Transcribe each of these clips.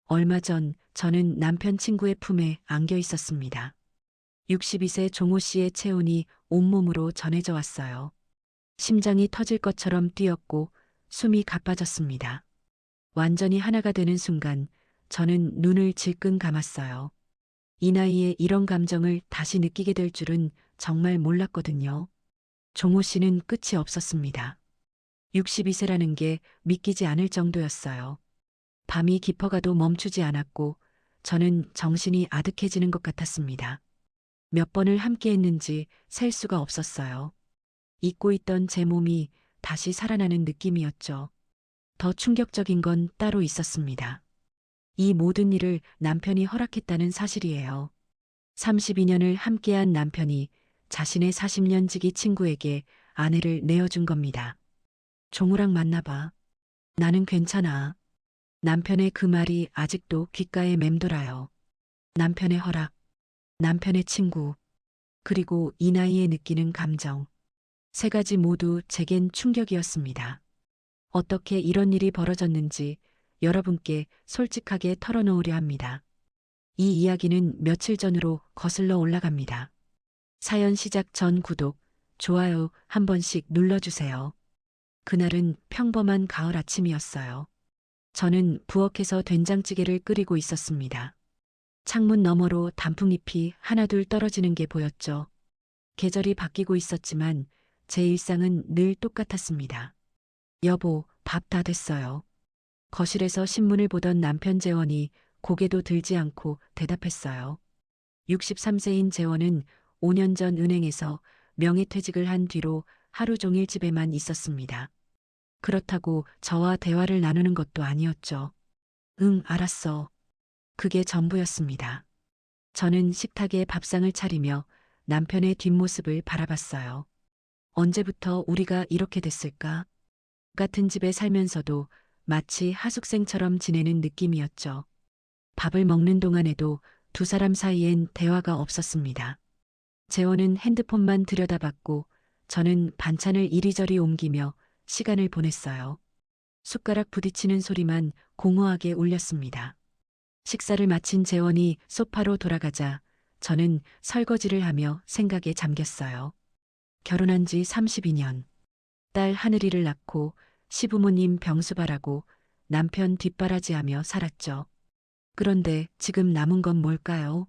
얼마 전 저는 남편 친구의 품에 안겨 있었습니다. 62세 종호 씨의 체온이 온몸으로 전해져 왔어요. 심장이 터질 것처럼 뛰었고 숨이 가빠졌습니다. 완전히 하나가 되는 순간 저는 눈을 질끈 감았어요. 이 나이에 이런 감정을 다시 느끼게 될 줄은 정말 몰랐거든요. 종호 씨는 끝이 없었습니다. 62세라는 게 믿기지 않을 정도였어요. 밤이 깊어가도 멈추지 않았고 저는 정신이 아득해지는 것 같았습니다. 몇 번을 함께 했는지 셀 수가 없었어요. 잊고 있던 제 몸이 다시 살아나는 느낌이었죠. 더 충격적인 건 따로 있었습니다. 이 모든 일을 남편이 허락했다는 사실이에요. 32년을 함께한 남편이 자신의 40년 지기 친구에게 아내를 내어준 겁니다. 종우랑 만나봐. 나는 괜찮아. 남편의 그 말이 아직도 귓가에 맴돌아요. 남편의 허락, 남편의 친구, 그리고 이 나이에 느끼는 감정. 세 가지 모두 제겐 충격이었습니다. 어떻게 이런 일이 벌어졌는지 여러분께 솔직하게 털어놓으려 합니다. 이 이야기는 며칠 전으로 거슬러 올라갑니다. 사연 시작 전 구독, 좋아요 한 번씩 눌러주세요. 그날은 평범한 가을 아침이었어요. 저는 부엌에서 된장찌개를 끓이고 있었습니다. 창문 너머로 단풍잎이 하나둘 떨어지는 게 보였죠. 계절이 바뀌고 있었지만 제 일상은 늘 똑같았습니다. 여보, 밥 다 됐어요. 거실에서 신문을 보던 남편 재원이 고개도 들지 않고 대답했어요. 63세인 재원은 5년 전 은행에서 명예퇴직을 한 뒤로 하루 종일 집에만 있었습니다. 그렇다고 저와 대화를 나누는 것도 아니었죠. 응, 알았어. 그게 전부였습니다. 저는 식탁에 밥상을 차리며 남편의 뒷모습을 바라봤어요. 언제부터 우리가 이렇게 됐을까? 같은 집에 살면서도 마치 하숙생처럼 지내는 느낌이었죠. 밥을 먹는 동안에도 두 사람 사이엔 대화가 없었습니다. 재원은 핸드폰만 들여다봤고 저는 반찬을 이리저리 옮기며 시간을 보냈어요. 숟가락 부딪히는 소리만 공허하게 울렸습니다. 식사를 마친 재원이 소파로 돌아가자 저는 설거지를 하며 생각에 잠겼어요. 결혼한 지 32년. 딸 하늘이를 낳고 시부모님 병수발하고 남편 뒷바라지하며 살았죠. 그런데 지금 남은 건 뭘까요?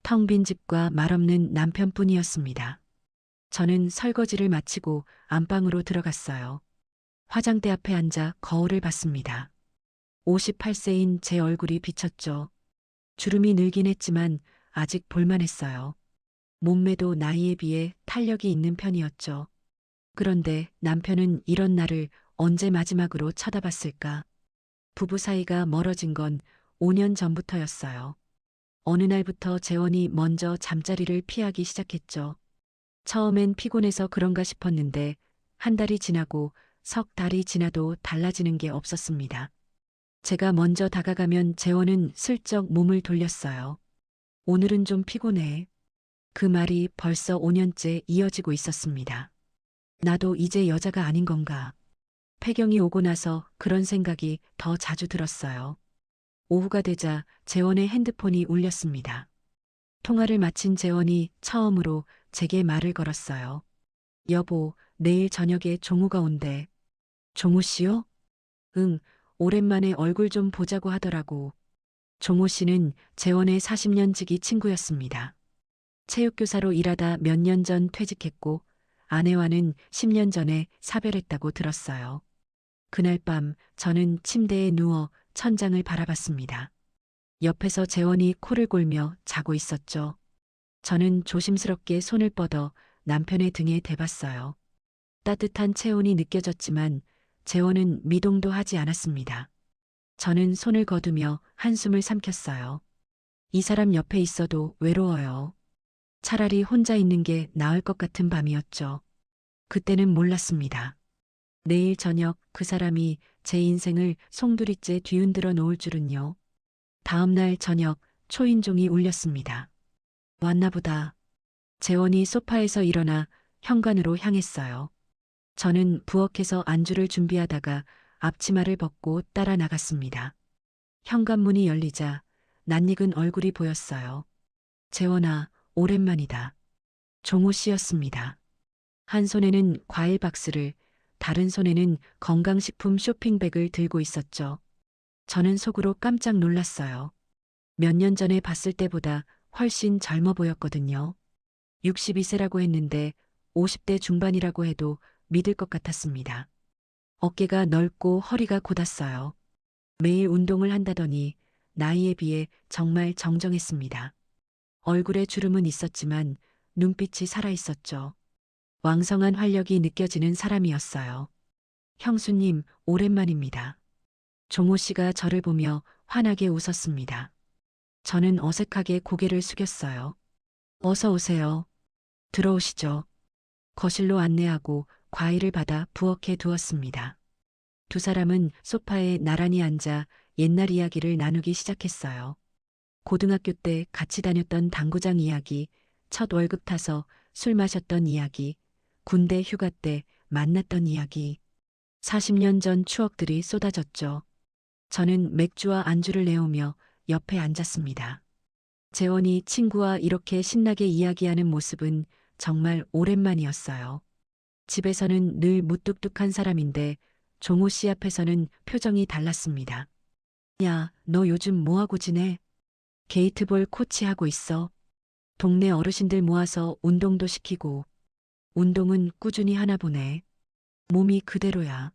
텅 빈 집과 말없는 남편뿐이었습니다. 저는 설거지를 마치고 안방으로 들어갔어요. 화장대 앞에 앉아 거울을 봤습니다. 58세인 제 얼굴이 비쳤죠. 주름이 늘긴 했지만 아직 볼만했어요. 몸매도 나이에 비해 탄력이 있는 편이었죠. 그런데 남편은 이런 나를 언제 마지막으로 쳐다봤을까? 부부 사이가 멀어진 건 5년 전부터였어요. 어느 날부터 재원이 먼저 잠자리를 피하기 시작했죠. 처음엔 피곤해서 그런가 싶었는데 한 달이 지나고 석 달이 지나도 달라지는 게 없었습니다. 제가 먼저 다가가면 재원은 슬쩍 몸을 돌렸어요. 오늘은 좀 피곤해. 그 말이 벌써 5년째 이어지고 있었습니다. 나도 이제 여자가 아닌 건가. 폐경이 오고 나서 그런 생각이 더 자주 들었어요. 오후가 되자 재원의 핸드폰이 울렸습니다. 통화를 마친 재원이 처음으로 제게 말을 걸었어요. 여보, 내일 저녁에 종우가 온대. 종우 씨요? 응, 오랜만에 얼굴 좀 보자고 하더라고. 종호 씨는 재원의 40년 지기 친구였습니다. 체육교사로 일하다 몇 년 전 퇴직했고 아내와는 10년 전에 사별했다고 들었어요. 그날 밤 저는 침대에 누워 천장을 바라봤습니다. 옆에서 재원이 코를 골며 자고 있었죠. 저는 조심스럽게 손을 뻗어 남편의 등에 대봤어요. 따뜻한 체온이 느껴졌지만 재원은 미동도 하지 않았습니다. 저는 손을 거두며 한숨을 삼켰어요. 이 사람 옆에 있어도 외로워요. 차라리 혼자 있는 게 나을 것 같은 밤이었죠. 그때는 몰랐습니다. 내일 저녁 그 사람이 제 인생을 송두리째 뒤흔들어 놓을 줄은요. 다음 날 저녁 초인종이 울렸습니다. 왔나 보다. 재원이 소파에서 일어나 현관으로 향했어요. 저는 부엌에서 안주를 준비하다가 앞치마를 벗고 따라 나갔습니다. 현관문이 열리자 낯익은 얼굴이 보였어요. 재원아, 오랜만이다. 종호 씨였습니다. 한 손에는 과일 박스를, 다른 손에는 건강식품 쇼핑백을 들고 있었죠. 저는 속으로 깜짝 놀랐어요. 몇 년 전에 봤을 때보다 훨씬 젊어 보였거든요. 62세라고 했는데 50대 중반이라고 해도 믿을 것 같았습니다. 어깨가 넓고 허리가 곧았어요. 매일 운동을 한다더니 나이에 비해 정말 정정했습니다. 얼굴에 주름은 있었지만 눈빛이 살아있었죠. 왕성한 활력이 느껴지는 사람이었어요. 형수님, 오랜만입니다. 종호 씨가 저를 보며 환하게 웃었습니다. 저는 어색하게 고개를 숙였어요. 어서 오세요. 들어오시죠. 거실로 안내하고 과일을 받아 부엌에 두었습니다. 두 사람은 소파에 나란히 앉아 옛날 이야기를 나누기 시작했어요. 고등학교 때 같이 다녔던 당구장 이야기, 첫 월급 타서 술 마셨던 이야기, 군대 휴가 때 만났던 이야기. 40년 전 추억들이 쏟아졌죠. 저는 맥주와 안주를 내오며 옆에 앉았습니다. 재원이 친구와 이렇게 신나게 이야기하는 모습은 정말 오랜만이었어요. 집에서는 늘 무뚝뚝한 사람인데 종호 씨 앞에서는 표정이 달랐습니다. 야, 너 요즘 뭐하고 지내? 게이트볼 코치하고 있어. 동네 어르신들 모아서 운동도 시키고. 운동은 꾸준히 하나 보네. 몸이 그대로야.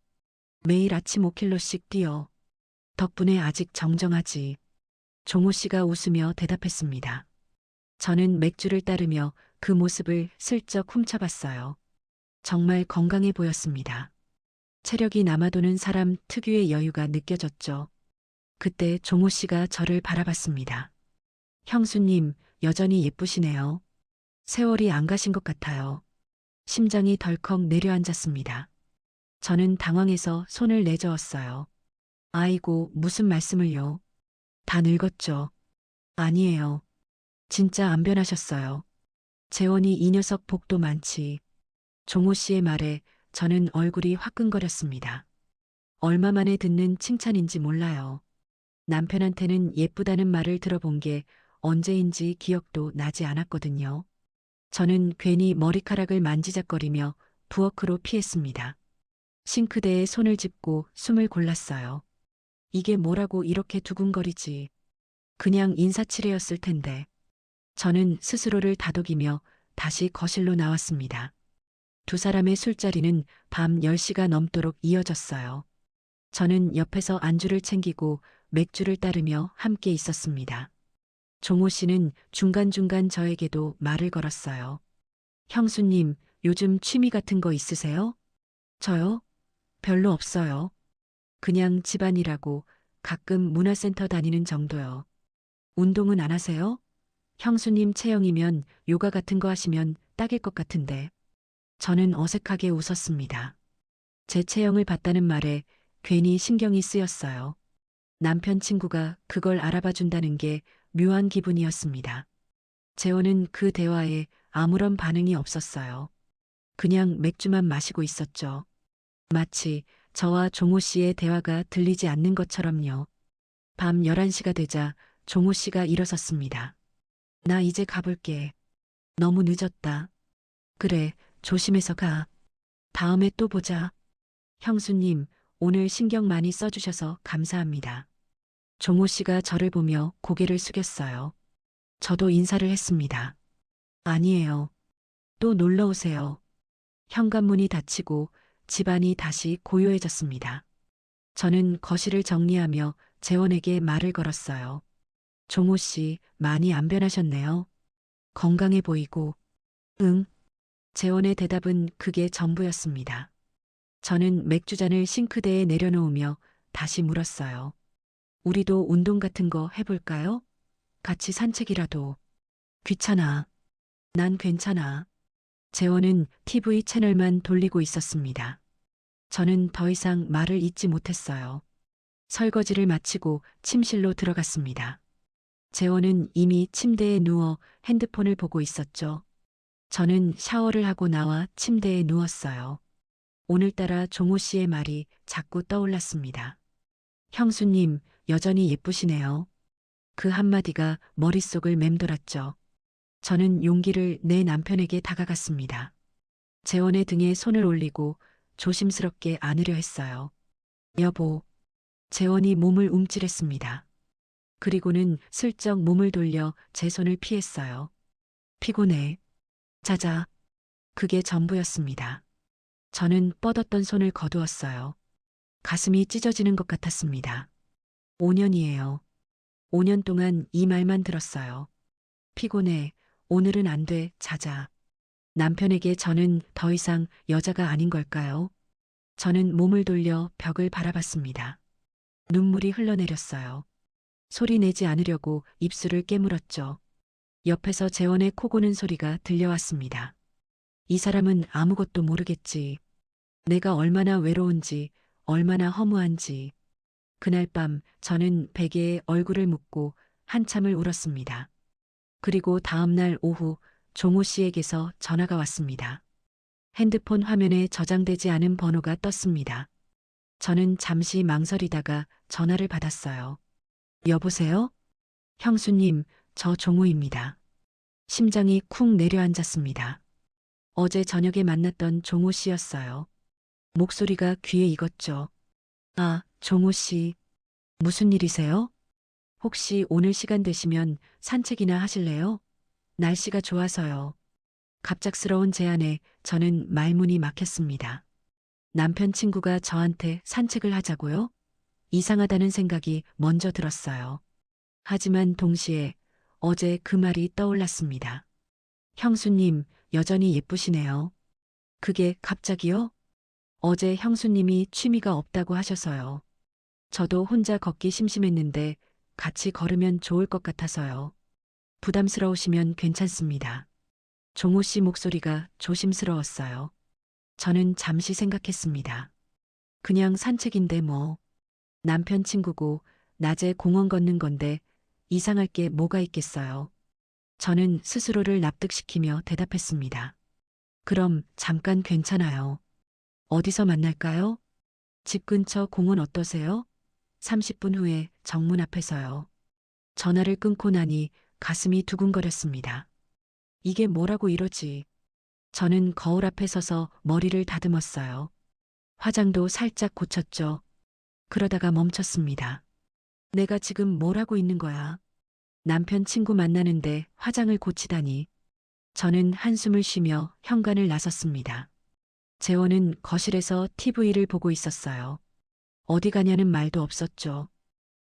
매일 아침 5km씩 뛰어. 덕분에 아직 정정하지. 종호 씨가 웃으며 대답했습니다. 저는 맥주를 따르며 그 모습을 슬쩍 훔쳐봤어요. 정말 건강해 보였습니다. 체력이 남아도는 사람 특유의 여유가 느껴졌죠. 그때 종호 씨가 저를 바라봤습니다. 형수님, 여전히 예쁘시네요. 세월이 안 가신 것 같아요. 심장이 덜컥 내려앉았습니다. 저는 당황해서 손을 내저었어요. 아이고, 무슨 말씀을요. 다 늙었죠. 아니에요. 진짜 안 변하셨어요. 재원이 이 녀석 복도 많지. 종호 씨의 말에 저는 얼굴이 화끈거렸습니다. 얼마 만에 듣는 칭찬인지 몰라요. 남편한테는 예쁘다는 말을 들어본 게 언제인지 기억도 나지 않았거든요. 저는 괜히 머리카락을 만지작거리며 부엌으로 피했습니다. 싱크대에 손을 짚고 숨을 골랐어요. 이게 뭐라고 이렇게 두근거리지. 그냥 인사치레였을 텐데. 저는 스스로를 다독이며 다시 거실로 나왔습니다. 두 사람의 술자리는 밤 10시가 넘도록 이어졌어요. 저는 옆에서 안주를 챙기고 맥주를 따르며 함께 있었습니다. 종호 씨는 중간중간 저에게도 말을 걸었어요. 형수님, 요즘 취미 같은 거 있으세요? 저요? 별로 없어요. 그냥 집안일하고 가끔 문화센터 다니는 정도요. 운동은 안 하세요? 형수님 체형이면 요가 같은 거 하시면 딱일 것 같은데. 저는 어색하게 웃었습니다. 제 체형을 봤다는 말에 괜히 신경이 쓰였어요. 남편 친구가 그걸 알아봐 준다는 게 묘한 기분이었습니다. 재원은 그 대화에 아무런 반응이 없었어요. 그냥 맥주만 마시고 있었죠. 마치 저와 종호 씨의 대화가 들리지 않는 것처럼요. 밤 11시가 되자 종호 씨가 일어섰습니다. 나 이제 가볼게. 너무 늦었다. 그래, 조심해서 가. 다음에 또 보자. 형수님, 오늘 신경 많이 써주셔서 감사합니다. 종호 씨가 저를 보며 고개를 숙였어요. 저도 인사를 했습니다. 아니에요. 또 놀러 오세요. 현관문이 닫히고 집안이 다시 고요해졌습니다. 저는 거실을 정리하며 재원에게 말을 걸었어요. 종호 씨, 많이 안 변하셨네요. 건강해 보이고. 응. 재원의 대답은 그게 전부였습니다. 저는 맥주잔을 싱크대에 내려놓으며 다시 물었어요. 우리도 운동 같은 거 해볼까요? 같이 산책이라도. 귀찮아. 난 괜찮아. 재원은 TV 채널만 돌리고 있었습니다. 저는 더 이상 말을 잇지 못했어요. 설거지를 마치고 침실로 들어갔습니다. 재원은 이미 침대에 누워 핸드폰을 보고 있었죠. 저는 샤워를 하고 나와 침대에 누웠어요. 오늘따라 종호 씨의 말이 자꾸 떠올랐습니다. 형수님, 여전히 예쁘시네요. 그 한마디가 머릿속을 맴돌았죠. 저는 용기를 내 남편에게 다가갔습니다. 재원의 등에 손을 올리고 조심스럽게 안으려 했어요. 여보, 재원이 몸을 움찔했습니다. 그리고는 슬쩍 몸을 돌려 제 손을 피했어요. 피곤해. 자자. 그게 전부였습니다. 저는 뻗었던 손을 거두었어요. 가슴이 찢어지는 것 같았습니다. 5년이에요. 5년 동안 이 말만 들었어요. 피곤해. 오늘은 안 돼. 자자. 남편에게 저는 더 이상 여자가 아닌 걸까요? 저는 몸을 돌려 벽을 바라봤습니다. 눈물이 흘러내렸어요. 소리 내지 않으려고 입술을 깨물었죠. 옆에서 재원의 코 고는 소리가 들려왔습니다. 이 사람은 아무것도 모르겠지. 내가 얼마나 외로운지, 얼마나 허무한지. 그날 밤 저는 베개에 얼굴을 묻고 한참을 울었습니다. 그리고 다음 날 오후 종호 씨에게서 전화가 왔습니다. 핸드폰 화면에 저장되지 않은 번호가 떴습니다. 저는 잠시 망설이다가 전화를 받았어요. 여보세요? 형수님, 저 종호입니다. 심장이 쿵 내려앉았습니다. 어제 저녁에 만났던 종호 씨였어요. 목소리가 귀에 익었죠. 아, 종호 씨. 무슨 일이세요? 혹시 오늘 시간 되시면 산책이나 하실래요? 날씨가 좋아서요. 갑작스러운 제안에 저는 말문이 막혔습니다. 남편 친구가 저한테 산책을 하자고요? 이상하다는 생각이 먼저 들었어요. 하지만 동시에 어제 그 말이 떠올랐습니다. 형수님, 여전히 예쁘시네요. 그게 갑자기요? 어제 형수님이 취미가 없다고 하셔서요. 저도 혼자 걷기 심심했는데 같이 걸으면 좋을 것 같아서요. 부담스러우시면 괜찮습니다. 종호 씨 목소리가 조심스러웠어요. 저는 잠시 생각했습니다. 그냥 산책인데 뭐. 남편 친구고 낮에 공원 걷는 건데 이상할 게 뭐가 있겠어요. 저는 스스로를 납득시키며 대답했습니다. 그럼 잠깐 괜찮아요. 어디서 만날까요? 집 근처 공원 어떠세요? 30분 후에 정문 앞에서요. 전화를 끊고 나니 가슴이 두근거렸습니다. 이게 뭐라고 이러지? 저는 거울 앞에 서서 머리를 다듬었어요. 화장도 살짝 고쳤죠. 그러다가 멈췄습니다. 내가 지금 뭘 하고 있는 거야? 남편 친구 만나는데 화장을 고치다니. 저는 한숨을 쉬며 현관을 나섰습니다. 재원은 거실에서 TV를 보고 있었어요. 어디 가냐는 말도 없었죠.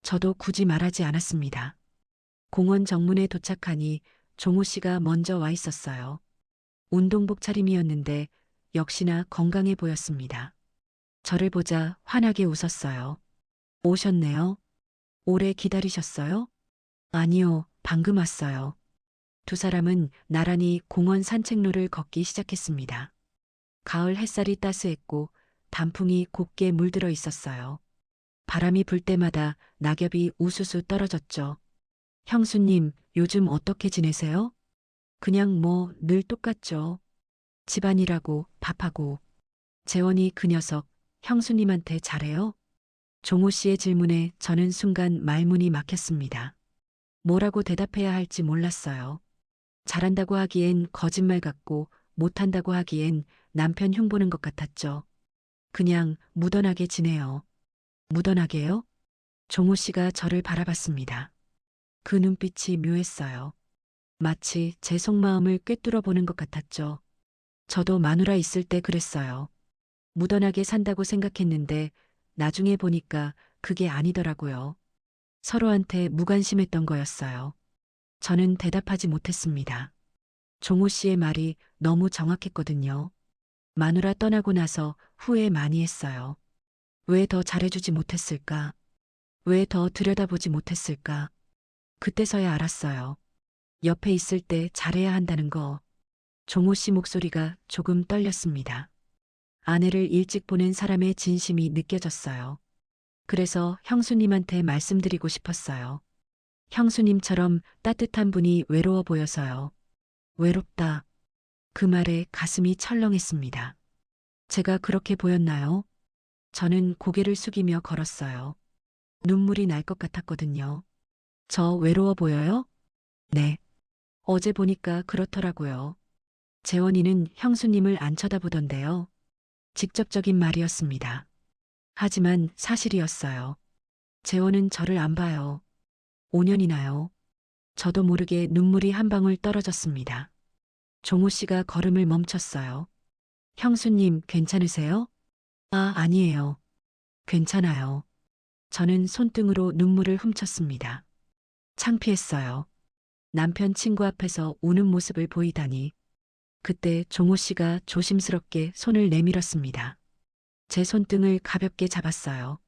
저도 굳이 말하지 않았습니다. 공원 정문에 도착하니 종호 씨가 먼저 와 있었어요. 운동복 차림이었는데 역시나 건강해 보였습니다. 저를 보자 환하게 웃었어요. 오셨네요. 오래 기다리셨어요? 아니요, 방금 왔어요. 두 사람은 나란히 공원 산책로를 걷기 시작했습니다. 가을 햇살이 따스했고 단풍이 곱게 물들어 있었어요. 바람이 불 때마다 낙엽이 우수수 떨어졌죠. 형수님, 요즘 어떻게 지내세요? 그냥 뭐 늘 똑같죠. 집안일하고 밥하고. 재원이 그 녀석 형수님한테 잘해요? 종호 씨의 질문에 저는 순간 말문이 막혔습니다. 뭐라고 대답해야 할지 몰랐어요. 잘한다고 하기엔 거짓말 같고 못한다고 하기엔 남편 흉보는 것 같았죠. 그냥 무던하게 지내요. 무던하게요? 종호 씨가 저를 바라봤습니다. 그 눈빛이 묘했어요. 마치 제 속마음을 꿰뚫어 보는 것 같았죠. 저도 마누라 있을 때 그랬어요. 무던하게 산다고 생각했는데 나중에 보니까 그게 아니더라고요. 서로한테 무관심했던 거였어요. 저는 대답하지 못했습니다. 종호 씨의 말이 너무 정확했거든요. 마누라 떠나고 나서 후회 많이 했어요. 왜 더 잘해주지 못했을까? 왜 더 들여다보지 못했을까? 그때서야 알았어요. 옆에 있을 때 잘해야 한다는 거. 종호 씨 목소리가 조금 떨렸습니다. 아내를 일찍 보낸 사람의 진심이 느껴졌어요. 그래서 형수님한테 말씀드리고 싶었어요. 형수님처럼 따뜻한 분이 외로워 보여서요. 외롭다. 그 말에 가슴이 철렁했습니다. 제가 그렇게 보였나요? 저는 고개를 숙이며 걸었어요. 눈물이 날 것 같았거든요. 저 외로워 보여요? 네. 어제 보니까 그렇더라고요. 재원이는 형수님을 안 쳐다보던데요. 직접적인 말이었습니다. 하지만 사실이었어요. 재원은 저를 안 봐요. 5년이나요. 저도 모르게 눈물이 한 방울 떨어졌습니다. 종호 씨가 걸음을 멈췄어요. 형수님, 괜찮으세요? 아, 아니에요. 괜찮아요. 저는 손등으로 눈물을 훔쳤습니다. 창피했어요. 남편 친구 앞에서 우는 모습을 보이다니. 그때 종호 씨가 조심스럽게 손을 내밀었습니다. 제 손등을 가볍게 잡았어요.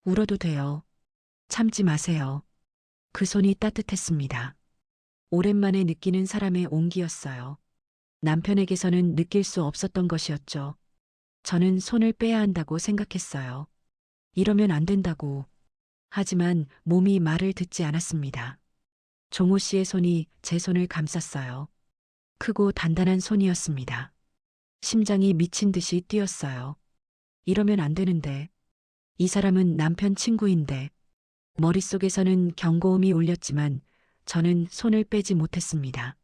울어도 돼요. 참지 마세요. 그 손이 따뜻했습니다. 오랜만에 느끼는 사람의 온기였어요. 남편에게서는 느낄 수 없었던 것이었죠. 저는 손을 빼야 한다고 생각했어요. 이러면 안 된다고. 하지만 몸이 말을 듣지 않았습니다. 종호 씨의 손이 제 손을 감쌌어요. 크고 단단한 손이었습니다. 심장이 미친 듯이 뛰었어요. 이러면 안 되는데. 이 사람은 남편 친구인데. 머릿속에서는 경고음이 울렸지만 저는 손을 빼지 못했습니다.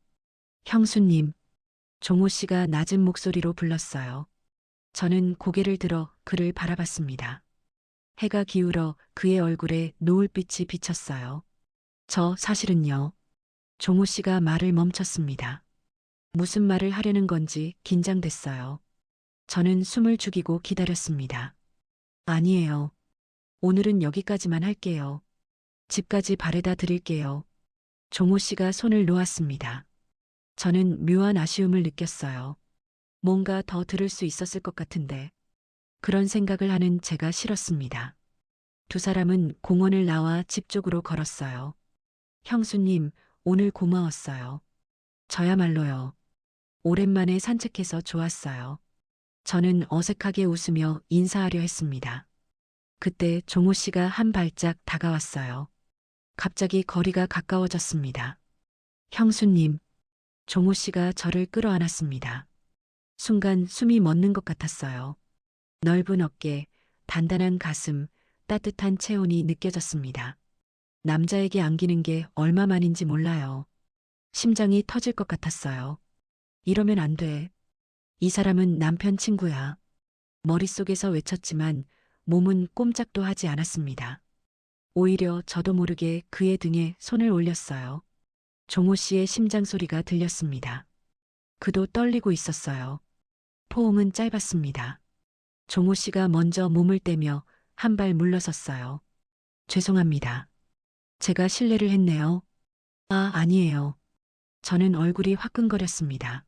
형수님, 종호 씨가 낮은 목소리로 불렀어요. 저는 고개를 들어 그를 바라봤습니다. 해가 기울어 그의 얼굴에 노을빛이 비쳤어요. 저 사실은요. 종호 씨가 말을 멈췄습니다. 무슨 말을 하려는 건지 긴장됐어요. 저는 숨을 죽이고 기다렸습니다. 아니에요. 오늘은 여기까지만 할게요. 집까지 바래다 드릴게요. 종호 씨가 손을 놓았습니다. 저는 묘한 아쉬움을 느꼈어요. 뭔가 더 들을 수 있었을 것 같은데. 그런 생각을 하는 제가 싫었습니다. 두 사람은 공원을 나와 집 쪽으로 걸었어요. 형수님, 오늘 고마웠어요. 저야말로요. 오랜만에 산책해서 좋았어요. 저는 어색하게 웃으며 인사하려 했습니다. 그때 종호 씨가 한 발짝 다가왔어요. 갑자기 거리가 가까워졌습니다. 형수님, 종호 씨가 저를 끌어안았습니다. 순간 숨이 멎는 것 같았어요. 넓은 어깨, 단단한 가슴, 따뜻한 체온이 느껴졌습니다. 남자에게 안기는 게 얼마만인지 몰라요. 심장이 터질 것 같았어요. 이러면 안 돼. 이 사람은 남편 친구야. 머릿속에서 외쳤지만 몸은 꼼짝도 하지 않았습니다. 오히려 저도 모르게 그의 등에 손을 올렸어요. 종호 씨의 심장 소리가 들렸습니다. 그도 떨리고 있었어요. 포옹은 짧았습니다. 종호 씨가 먼저 몸을 떼며 한 발 물러섰어요. 죄송합니다. 제가 실례를 했네요. 아, 아니에요. 저는 얼굴이 화끈거렸습니다.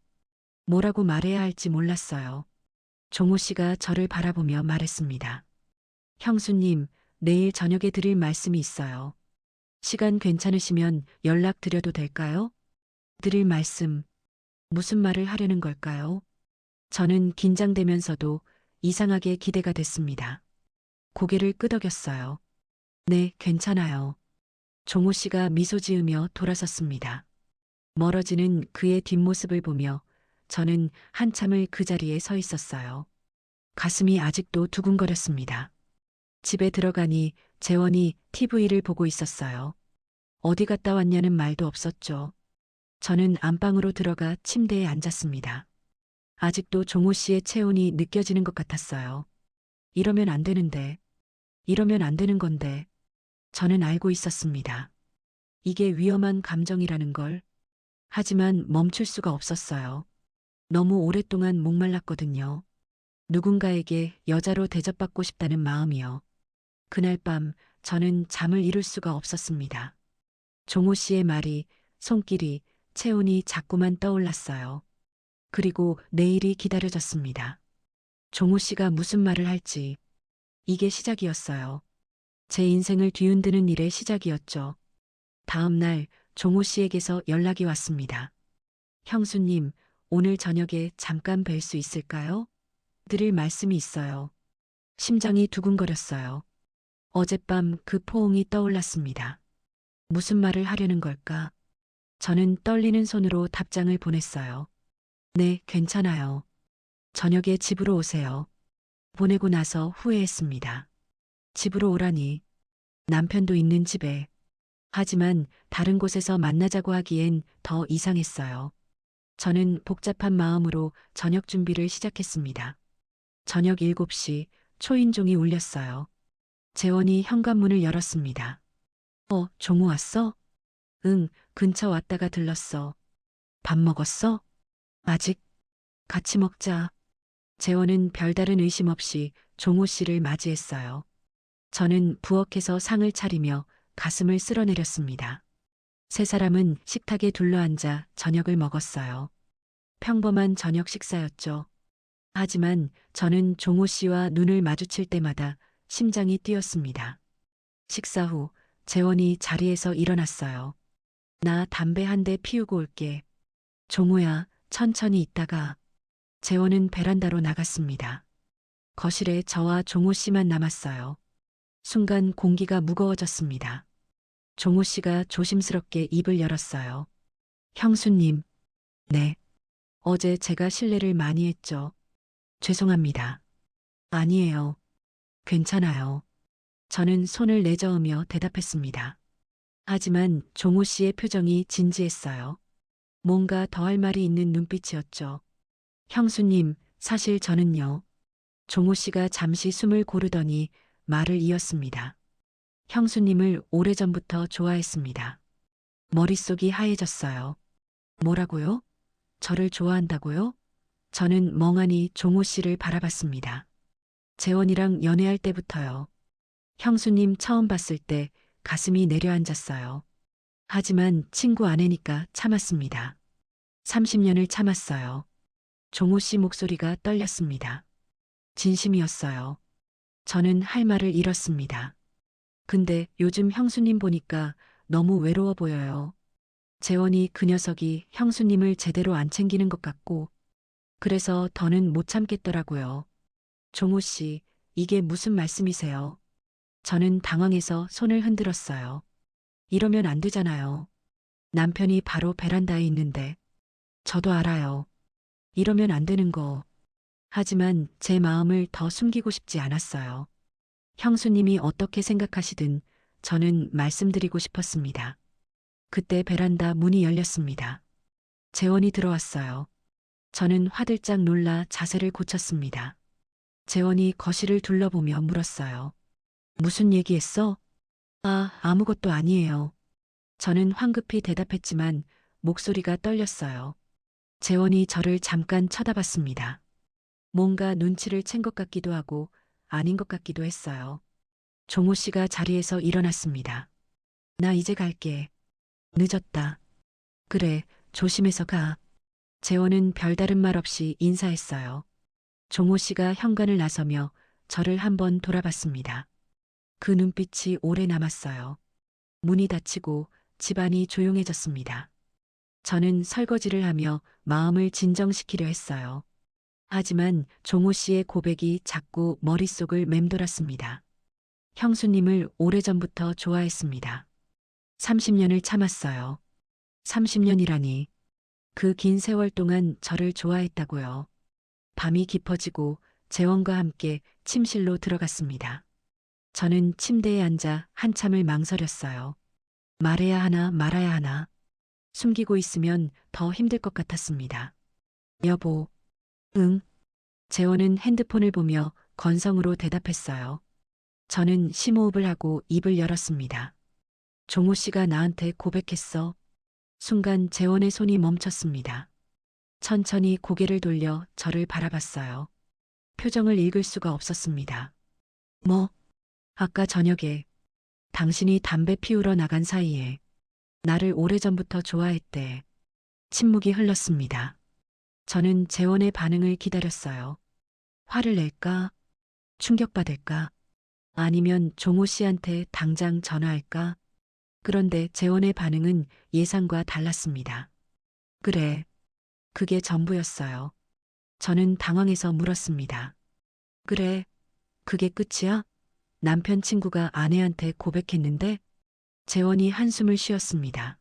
뭐라고 말해야 할지 몰랐어요. 종호 씨가 저를 바라보며 말했습니다. 형수님, 내일 저녁에 드릴 말씀이 있어요. 시간 괜찮으시면 연락드려도 될까요? 드릴 말씀, 무슨 말을 하려는 걸까요? 저는 긴장되면서도 이상하게 기대가 됐습니다. 고개를 끄덕였어요. 네, 괜찮아요. 종호 씨가 미소 지으며 돌아섰습니다. 멀어지는 그의 뒷모습을 보며 저는 한참을 그 자리에 서 있었어요. 가슴이 아직도 두근거렸습니다. 집에 들어가니 재원이 TV를 보고 있었어요. 어디 갔다 왔냐는 말도 없었죠. 저는 안방으로 들어가 침대에 앉았습니다. 아직도 종호 씨의 체온이 느껴지는 것 같았어요. 이러면 안 되는데, 이러면 안 되는 건데, 저는 알고 있었습니다. 이게 위험한 감정이라는 걸. 하지만 멈출 수가 없었어요. 너무 오랫동안 목말랐거든요. 누군가에게 여자로 대접받고 싶다는 마음이요. 그날 밤 저는 잠을 이룰 수가 없었습니다. 종호 씨의 말이, 손길이, 체온이 자꾸만 떠올랐어요. 그리고 내일이 기다려졌습니다. 종호 씨가 무슨 말을 할지. 이게 시작이었어요. 제 인생을 뒤흔드는 일의 시작이었죠. 다음 날 종호 씨에게서 연락이 왔습니다. 형수님, 오늘 저녁에 잠깐 뵐 수 있을까요? 드릴 말씀이 있어요. 심장이 두근거렸어요. 어젯밤 그 포옹이 떠올랐습니다. 무슨 말을 하려는 걸까? 저는 떨리는 손으로 답장을 보냈어요. 네, 괜찮아요. 저녁에 집으로 오세요. 보내고 나서 후회했습니다. 집으로 오라니. 남편도 있는 집에. 하지만 다른 곳에서 만나자고 하기엔 더 이상했어요. 저는 복잡한 마음으로 저녁 준비를 시작했습니다. 저녁 7시 초인종이 울렸어요. 재원이 현관문을 열었습니다. 종우 왔어? 응, 근처 왔다가 들렀어. 밥 먹었어? 아직. 같이 먹자. 재원은 별다른 의심 없이 종우 씨를 맞이했어요. 저는 부엌에서 상을 차리며 가슴을 쓸어내렸습니다. 세 사람은 식탁에 둘러앉아 저녁을 먹었어요. 평범한 저녁 식사였죠. 하지만 저는 종호 씨와 눈을 마주칠 때마다 심장이 뛰었습니다. 식사 후 재원이 자리에서 일어났어요. 나 담배 한 대 피우고 올게. 종호야, 천천히 있다가. 재원은 베란다로 나갔습니다. 거실에 저와 종호 씨만 남았어요. 순간 공기가 무거워졌습니다. 종호 씨가 조심스럽게 입을 열었어요. 형수님, 네. 어제 제가 실례를 많이 했죠. 죄송합니다. 아니에요. 괜찮아요. 저는 손을 내저으며 대답했습니다. 하지만 종호 씨의 표정이 진지했어요. 뭔가 더할 말이 있는 눈빛이었죠. 형수님, 사실 저는요. 종호 씨가 잠시 숨을 고르더니 말을 이었습니다. 형수님을 오래전부터 좋아했습니다. 머릿속이 하얘졌어요. 뭐라고요? 저를 좋아한다고요? 저는 멍하니 종호 씨를 바라봤습니다. 재원이랑 연애할 때부터요. 형수님 처음 봤을 때 가슴이 내려앉았어요. 하지만 친구 아내니까 참았습니다. 30년을 참았어요. 종호 씨 목소리가 떨렸습니다. 진심이었어요. 저는 할 말을 잃었습니다. 근데 요즘 형수님 보니까 너무 외로워 보여요. 재원이 그 녀석이 형수님을 제대로 안 챙기는 것 같고, 그래서 더는 못 참겠더라고요. 종호 씨, 이게 무슨 말씀이세요? 저는 당황해서 손을 흔들었어요. 이러면 안 되잖아요. 남편이 바로 베란다에 있는데. 저도 알아요. 이러면 안 되는 거. 하지만 제 마음을 더 숨기고 싶지 않았어요. 형수님이 어떻게 생각하시든 저는 말씀드리고 싶었습니다. 그때 베란다 문이 열렸습니다. 재원이 들어왔어요. 저는 화들짝 놀라 자세를 고쳤습니다. 재원이 거실을 둘러보며 물었어요. 무슨 얘기했어? 아무것도 아니에요. 저는 황급히 대답했지만 목소리가 떨렸어요. 재원이 저를 잠깐 쳐다봤습니다. 뭔가 눈치를 챈 것 같기도 하고 아닌 것 같기도 했어요. 종호 씨가 자리에서 일어났습니다. 나 이제 갈게. 늦었다. 그래, 조심해서 가. 재원은 별다른 말 없이 인사했어요. 종호 씨가 현관을 나서며 저를 한번 돌아봤습니다. 그 눈빛이 오래 남았어요. 문이 닫히고 집안이 조용해졌습니다. 저는 설거지를 하며 마음을 진정시키려 했어요. 하지만 종호 씨의 고백이 자꾸 머릿속을 맴돌았습니다. 형수님을 오래전부터 좋아했습니다. 30년을 참았어요. 30년이라니. 그 긴 세월 동안 저를 좋아했다고요. 밤이 깊어지고 재원과 함께 침실로 들어갔습니다. 저는 침대에 앉아 한참을 망설였어요. 말해야 하나 말아야 하나. 숨기고 있으면 더 힘들 것 같았습니다. 여보. 응. 재원은 핸드폰을 보며 건성으로 대답했어요. 저는 심호흡을 하고 입을 열었습니다. 종호 씨가 나한테 고백했어. 순간 재원의 손이 멈췄습니다. 천천히 고개를 돌려 저를 바라봤어요. 표정을 읽을 수가 없었습니다. 뭐? 아까 저녁에 당신이 담배 피우러 나간 사이에 나를 오래전부터 좋아했대. 침묵이 흘렀습니다. 저는 재원의 반응을 기다렸어요. 화를 낼까? 충격받을까? 아니면 종호 씨한테 당장 전화할까? 그런데 재원의 반응은 예상과 달랐습니다. 그래. 그게 전부였어요. 저는 당황해서 물었습니다. 그래. 그게 끝이야? 남편 친구가 아내한테 고백했는데? 재원이 한숨을 쉬었습니다.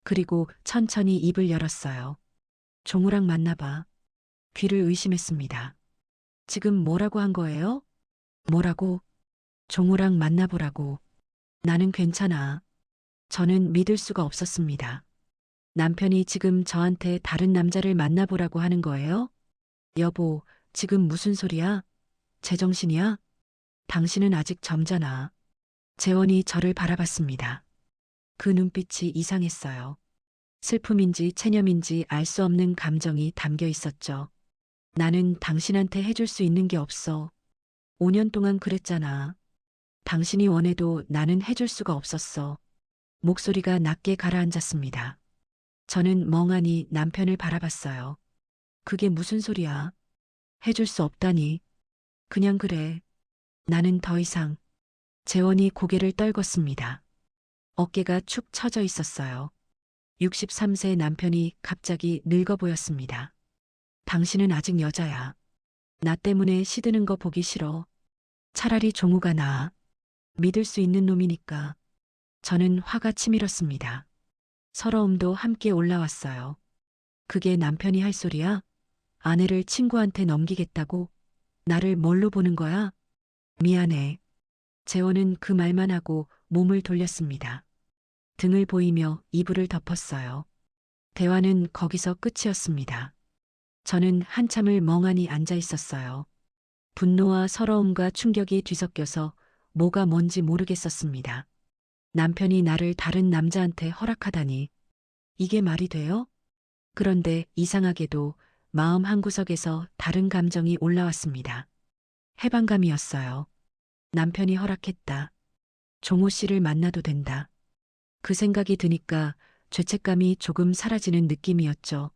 그리고 천천히 입을 열었어요. 종우랑 만나봐. 귀를 의심했습니다. 지금 뭐라고 한 거예요? 뭐라고? 종우랑 만나보라고. 나는 괜찮아. 저는 믿을 수가 없었습니다. 남편이 지금 저한테 다른 남자를 만나보라고 하는 거예요? 여보, 지금 무슨 소리야? 제정신이야? 당신은 아직 젊잖아. 재원이 저를 바라봤습니다. 그 눈빛이 이상했어요. 슬픔인지 체념인지 알 수 없는 감정이 담겨 있었죠. 나는 당신한테 해줄 수 있는 게 없어. 5년 동안 그랬잖아. 당신이 원해도 나는 해줄 수가 없었어. 목소리가 낮게 가라앉았습니다. 저는 멍하니 남편을 바라봤어요. 그게 무슨 소리야? 해줄 수 없다니. 그냥 그래. 나는 더 이상. 재원이 고개를 떨궜습니다. 어깨가 축 처져 있었어요. 63세 남편이 갑자기 늙어 보였습니다. 당신은 아직 여자야. 나 때문에 시드는 거 보기 싫어. 차라리 종우가 나아. 믿을 수 있는 놈이니까. 저는 화가 치밀었습니다. 서러움도 함께 올라왔어요. 그게 남편이 할 소리야? 아내를 친구한테 넘기겠다고? 나를 뭘로 보는 거야? 미안해. 재원은 그 말만 하고 몸을 돌렸습니다. 등을 보이며 이불을 덮었어요. 대화는 거기서 끝이었습니다. 저는 한참을 멍하니 앉아 있었어요. 분노와 서러움과 충격이 뒤섞여서 뭐가 뭔지 모르겠었습니다. 남편이 나를 다른 남자한테 허락하다니. 이게 말이 돼요? 그런데 이상하게도 마음 한구석에서 다른 감정이 올라왔습니다. 해방감이었어요. 남편이 허락했다. 종호 씨를 만나도 된다. 그 생각이 드니까 죄책감이 조금 사라지는 느낌이었죠.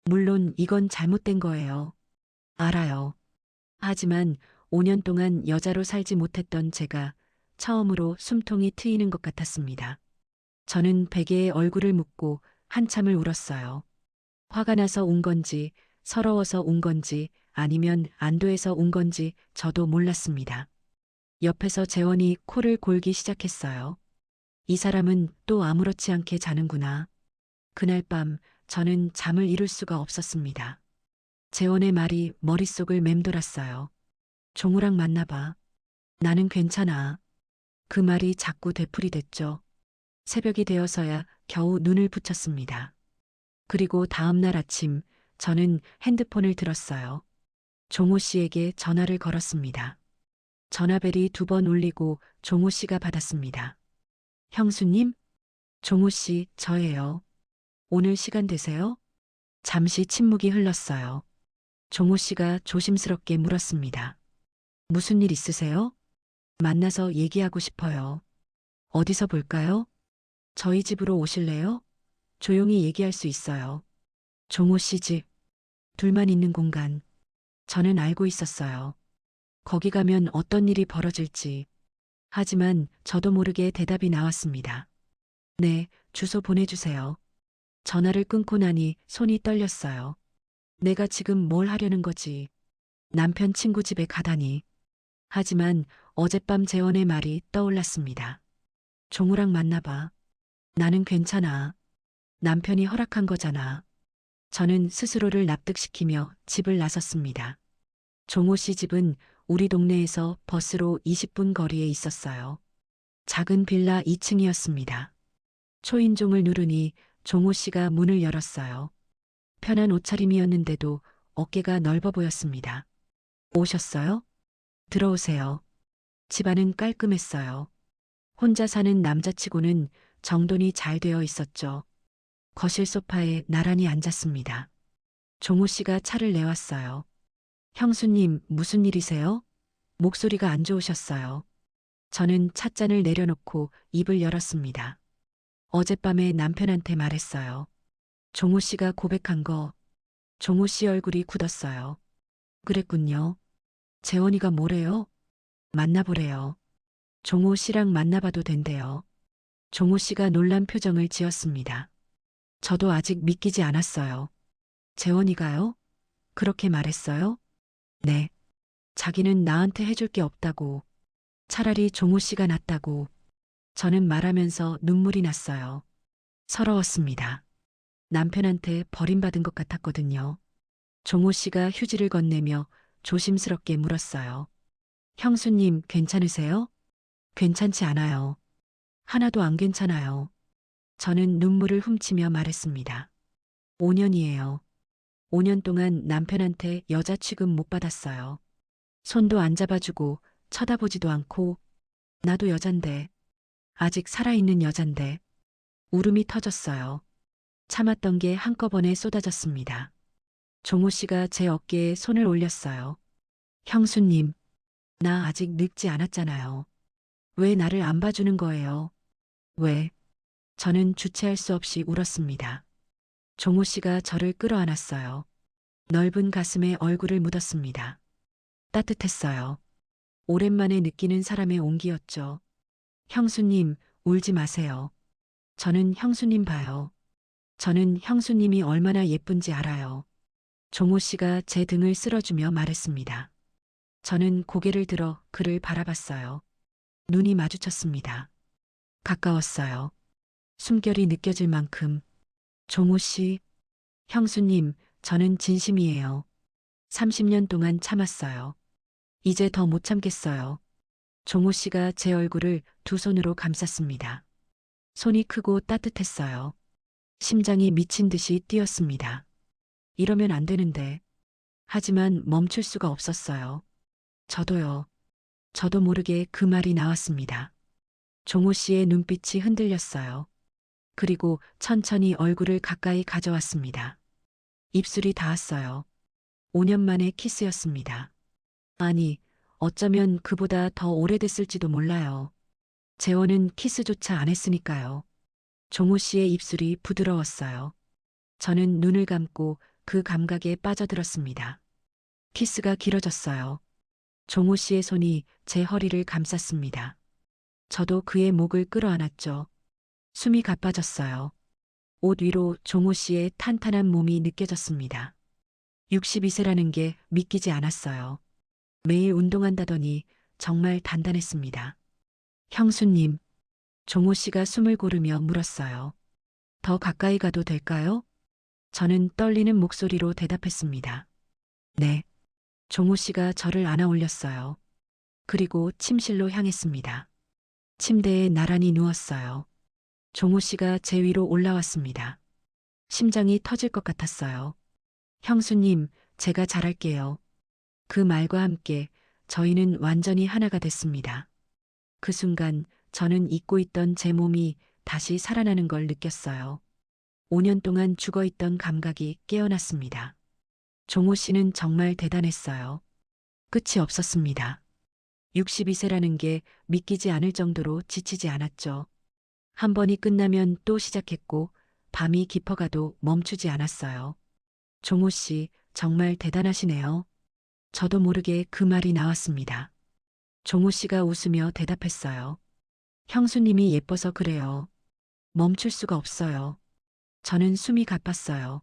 물론 이건 잘못된 거예요. 알아요. 하지만 5년 동안 여자로 살지 못했던 제가 처음으로 숨통이 트이는 것 같았습니다. 저는 베개에 얼굴을 묻고 한참을 울었어요. 화가 나서 운 건지, 서러워서 운 건지, 아니면 안도해서 운 건지 저도 몰랐습니다. 옆에서 재원이 코를 골기 시작했어요. 이 사람은 또 아무렇지 않게 자는구나. 그날 밤 저는 잠을 이룰 수가 없었습니다. 재원의 말이 머릿속을 맴돌았어요. 종우랑 만나봐. 나는 괜찮아. 그 말이 자꾸 되풀이됐죠. 새벽이 되어서야 겨우 눈을 붙였습니다. 그리고 다음 날 아침 저는 핸드폰을 들었어요. 종호 씨에게 전화를 걸었습니다. 전화벨이 2번 울리고 종호 씨가 받았습니다. 형수님? 종호 씨, 저예요. 오늘 시간 되세요? 잠시 침묵이 흘렀어요. 종호 씨가 조심스럽게 물었습니다. 무슨 일 있으세요? 만나서 얘기하고 싶어요. 어디서 볼까요? 저희 집으로 오실래요? 조용히 얘기할 수 있어요. 종호 씨 집, 둘만 있는 공간. 저는 알고 있었어요. 거기 가면 어떤 일이 벌어질지. 하지만 저도 모르게 대답이 나왔습니다. 네, 주소 보내주세요. 전화를 끊고 나니 손이 떨렸어요. 내가 지금 뭘 하려는 거지? 남편 친구 집에 가다니. 하지만 어젯밤 재원의 말이 떠올랐습니다. 종우랑 만나봐. 나는 괜찮아. 남편이 허락한 거잖아. 저는 스스로를 납득시키며 집을 나섰습니다. 종호 씨 집은 우리 동네에서 버스로 20분 거리에 있었어요. 작은 빌라 2층이었습니다. 초인종을 누르니 종호 씨가 문을 열었어요. 편한 옷차림이었는데도 어깨가 넓어 보였습니다. 오셨어요? 들어오세요. 집안은 깔끔했어요. 혼자 사는 남자치고는 정돈이 잘 되어 있었죠. 거실 소파에 나란히 앉았습니다. 종호 씨가 차를 내왔어요. 형수님, 무슨 일이세요? 목소리가 안 좋으셨어요. 저는 찻잔을 내려놓고 입을 열었습니다. 어젯밤에 남편한테 말했어요. 종호 씨가 고백한 거. 종호 씨 얼굴이 굳었어요. 그랬군요. 재원이가 뭐래요? 만나보래요. 종호 씨랑 만나봐도 된대요. 종호 씨가 놀란 표정을 지었습니다. 저도 아직 믿기지 않았어요. 재원이가요? 그렇게 말했어요? 네. 자기는 나한테 해줄 게 없다고. 차라리 종호 씨가 낫다고. 저는 말하면서 눈물이 났어요. 서러웠습니다. 남편한테 버림받은 것 같았거든요. 종호 씨가 휴지를 건네며 조심스럽게 물었어요. 형수님, 괜찮으세요? 괜찮지 않아요. 하나도 안 괜찮아요. 저는 눈물을 훔치며 말했습니다. 5년이에요. 5년 동안 남편한테 여자 취급 못 받았어요. 손도 안 잡아주고 쳐다보지도 않고 나도 여잔데 아직 살아있는 여잔데 울음이 터졌어요. 참았던 게 한꺼번에 쏟아졌습니다. 종호 씨가 제 어깨에 손을 올렸어요. 형수님, 나 아직 늙지 않았잖아요. 왜 나를 안 봐주는 거예요? 왜? 저는 주체할 수 없이 울었습니다. 종호 씨가 저를 끌어안았어요. 넓은 가슴에 얼굴을 묻었습니다. 따뜻했어요. 오랜만에 느끼는 사람의 온기였죠. 형수님, 울지 마세요. 저는 형수님 봐요. 저는 형수님이 얼마나 예쁜지 알아요. 종호 씨가 제 등을 쓸어주며 말했습니다. 저는 고개를 들어 그를 바라봤어요. 눈이 마주쳤습니다. 가까웠어요. 숨결이 느껴질 만큼. 종호 씨, 형수님, 저는 진심이에요. 30년 동안 참았어요. 이제 더 못 참겠어요. 종호 씨가 제 얼굴을 두 손으로 감쌌습니다. 손이 크고 따뜻했어요. 심장이 미친 듯이 뛰었습니다. 이러면 안 되는데. 하지만 멈출 수가 없었어요. 저도요. 저도 모르게 그 말이 나왔습니다. 종호 씨의 눈빛이 흔들렸어요. 그리고 천천히 얼굴을 가까이 가져왔습니다. 입술이 닿았어요. 5년 만의 키스였습니다. 아니, 어쩌면 그보다 더 오래됐을지도 몰라요. 재원은 키스조차 안 했으니까요. 종호 씨의 입술이 부드러웠어요. 저는 눈을 감고 그 감각에 빠져들었습니다. 키스가 길어졌어요. 종호 씨의 손이 제 허리를 감쌌습니다. 저도 그의 목을 끌어안았죠. 숨이 가빠졌어요. 옷 위로 종호 씨의 탄탄한 몸이 느껴졌습니다. 62세라는 게 믿기지 않았어요. 매일 운동한다더니 정말 단단했습니다. 형수님, 종호 씨가 숨을 고르며 물었어요. 더 가까이 가도 될까요? 저는 떨리는 목소리로 대답했습니다. 네. 종호 씨가 저를 안아 올렸어요. 그리고 침실로 향했습니다. 침대에 나란히 누웠어요. 종호 씨가 제 위로 올라왔습니다. 심장이 터질 것 같았어요. 형수님, 제가 잘할게요. 그 말과 함께 저희는 완전히 하나가 됐습니다. 그 순간 저는 잊고 있던 제 몸이 다시 살아나는 걸 느꼈어요. 5년 동안 죽어 있던 감각이 깨어났습니다. 종호 씨는 정말 대단했어요. 끝이 없었습니다. 62세라는 게 믿기지 않을 정도로 지치지 않았죠. 한 번이 끝나면 또 시작했고 밤이 깊어가도 멈추지 않았어요. 종호 씨, 정말 대단하시네요. 저도 모르게 그 말이 나왔습니다. 종호 씨가 웃으며 대답했어요. 형수님이 예뻐서 그래요. 멈출 수가 없어요. 저는 숨이 가빴어요.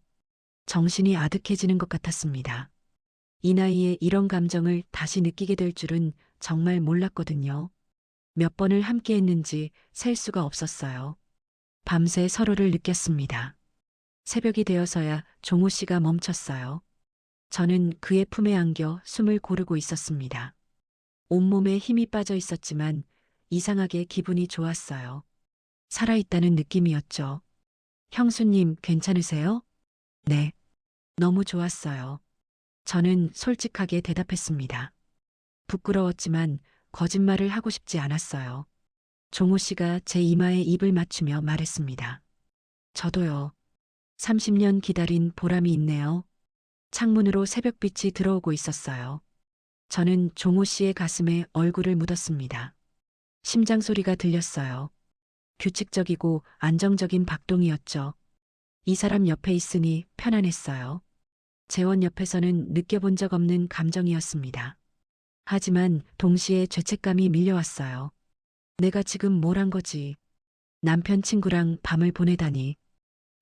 정신이 아득해지는 것 같았습니다. 이 나이에 이런 감정을 다시 느끼게 될 줄은 정말 몰랐거든요. 몇 번을 함께 했는지 셀 수가 없었어요. 밤새 서로를 느꼈습니다. 새벽이 되어서야 종호 씨가 멈췄어요. 저는 그의 품에 안겨 숨을 고르고 있었습니다. 온몸에 힘이 빠져 있었지만 이상하게 기분이 좋았어요. 살아있다는 느낌이었죠. 형수님, 괜찮으세요? 네. 너무 좋았어요. 저는 솔직하게 대답했습니다. 부끄러웠지만 거짓말을 하고 싶지 않았어요. 종호 씨가 제 이마에 입을 맞추며 말했습니다. 저도요. 30년 기다린 보람이 있네요. 창문으로 새벽빛이 들어오고 있었어요. 저는 종호 씨의 가슴에 얼굴을 묻었습니다. 심장 소리가 들렸어요. 규칙적이고 안정적인 박동이었죠. 이 사람 옆에 있으니 편안했어요. 재원 옆에서는 느껴본 적 없는 감정이었습니다. 하지만 동시에 죄책감이 밀려왔어요. 내가 지금 뭘 한 거지? 남편 친구랑 밤을 보내다니.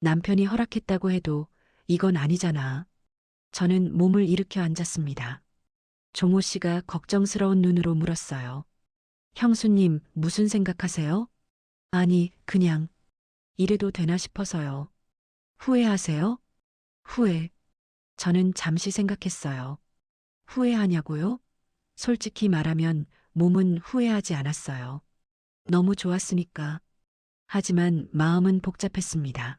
남편이 허락했다고 해도 이건 아니잖아. 저는 몸을 일으켜 앉았습니다. 종호 씨가 걱정스러운 눈으로 물었어요. 형수님, 무슨 생각하세요? 아니, 그냥 이래도 되나 싶어서요. 후회하세요? 후회. 저는 잠시 생각했어요. 후회하냐고요? 솔직히 말하면 몸은 후회하지 않았어요. 너무 좋았으니까. 하지만 마음은 복잡했습니다.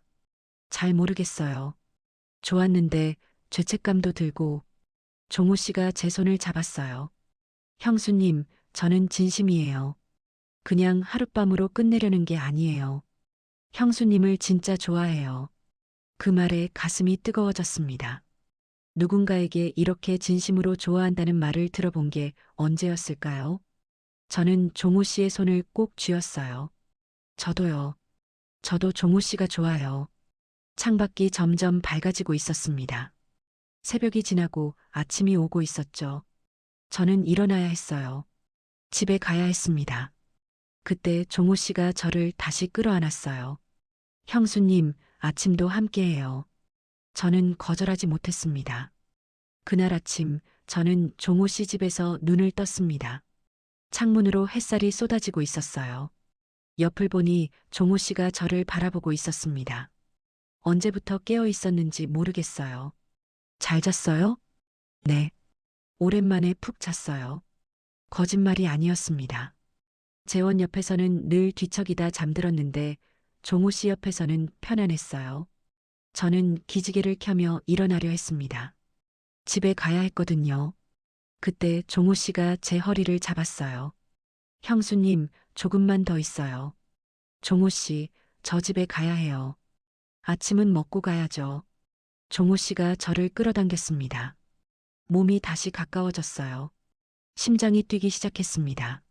잘 모르겠어요. 좋았는데 죄책감도 들고. 종호 씨가 제 손을 잡았어요. 형수님, 저는 진심이에요. 그냥 하룻밤으로 끝내려는 게 아니에요. 형수님을 진짜 좋아해요. 그 말에 가슴이 뜨거워졌습니다. 누군가에게 이렇게 진심으로 좋아한다는 말을 들어본 게 언제였을까요? 저는 종호 씨의 손을 꼭 쥐었어요. 저도요. 저도 종호 씨가 좋아요. 창밖이 점점 밝아지고 있었습니다. 새벽이 지나고 아침이 오고 있었죠. 저는 일어나야 했어요. 집에 가야 했습니다. 그때 종호 씨가 저를 다시 끌어안았어요. 형수님, 아침도 함께해요. 저는 거절하지 못했습니다. 그날 아침, 저는 종호 씨 집에서 눈을 떴습니다. 창문으로 햇살이 쏟아지고 있었어요. 옆을 보니 종호 씨가 저를 바라보고 있었습니다. 언제부터 깨어 있었는지 모르겠어요. 잘 잤어요? 네. 오랜만에 푹 잤어요. 거짓말이 아니었습니다. 재원 옆에서는 늘 뒤척이다 잠들었는데 종호 씨 옆에서는 편안했어요. 저는 기지개를 켜며 일어나려 했습니다. 집에 가야 했거든요. 그때 종호 씨가 제 허리를 잡았어요. 형수님, 조금만 더 있어요. 종호 씨, 저 집에 가야 해요. 아침은 먹고 가야죠. 종호 씨가 저를 끌어당겼습니다. 몸이 다시 가까워졌어요. 심장이 뛰기 시작했습니다.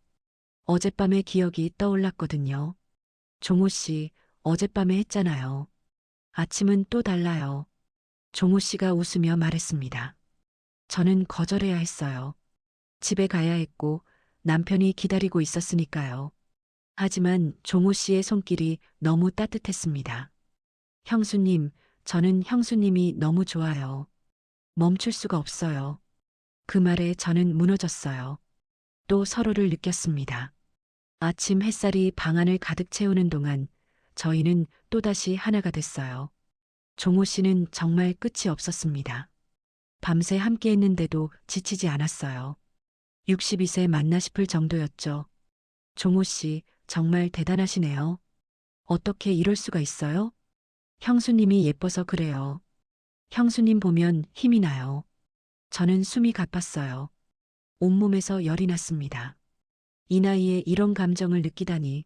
어젯밤의 기억이 떠올랐거든요. 종호 씨, 어젯밤에 했잖아요. 아침은 또 달라요. 종호 씨가 웃으며 말했습니다. 저는 거절해야 했어요. 집에 가야 했고 남편이 기다리고 있었으니까요. 하지만 종호 씨의 손길이 너무 따뜻했습니다. 형수님, 저는 형수님이 너무 좋아요. 멈출 수가 없어요. 그 말에 저는 무너졌어요. 또 서로를 느꼈습니다. 아침 햇살이 방 안을 가득 채우는 동안 저희는 또다시 하나가 됐어요. 종호 씨는 정말 끝이 없었습니다. 밤새 함께 했는데도 지치지 않았어요. 62세 맞나 싶을 정도였죠. 종호 씨, 정말 대단하시네요. 어떻게 이럴 수가 있어요? 형수님이 예뻐서 그래요. 형수님 보면 힘이 나요. 저는 숨이 가빴어요. 온몸에서 열이 났습니다. 이 나이에 이런 감정을 느끼다니.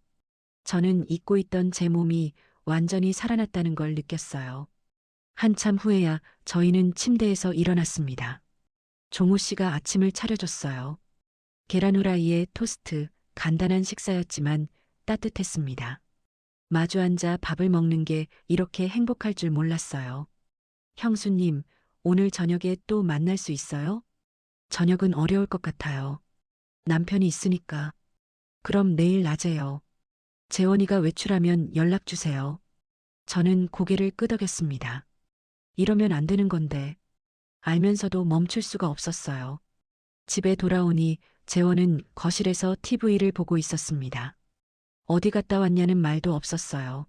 저는 잊고 있던 제 몸이 완전히 살아났다는 걸 느꼈어요. 한참 후에야 저희는 침대에서 일어났습니다. 종호 씨가 아침을 차려줬어요. 계란 후라이에 토스트, 간단한 식사였지만 따뜻했습니다. 마주 앉아 밥을 먹는 게 이렇게 행복할 줄 몰랐어요. 형수님, 오늘 저녁에 또 만날 수 있어요? 저녁은 어려울 것 같아요. 남편이 있으니까. 그럼 내일 낮에요. 재원이가 외출하면 연락 주세요. 저는 고개를 끄덕였습니다. 이러면 안 되는 건데. 알면서도 멈출 수가 없었어요. 집에 돌아오니 재원은 거실에서 TV를 보고 있었습니다. 어디 갔다 왔냐는 말도 없었어요.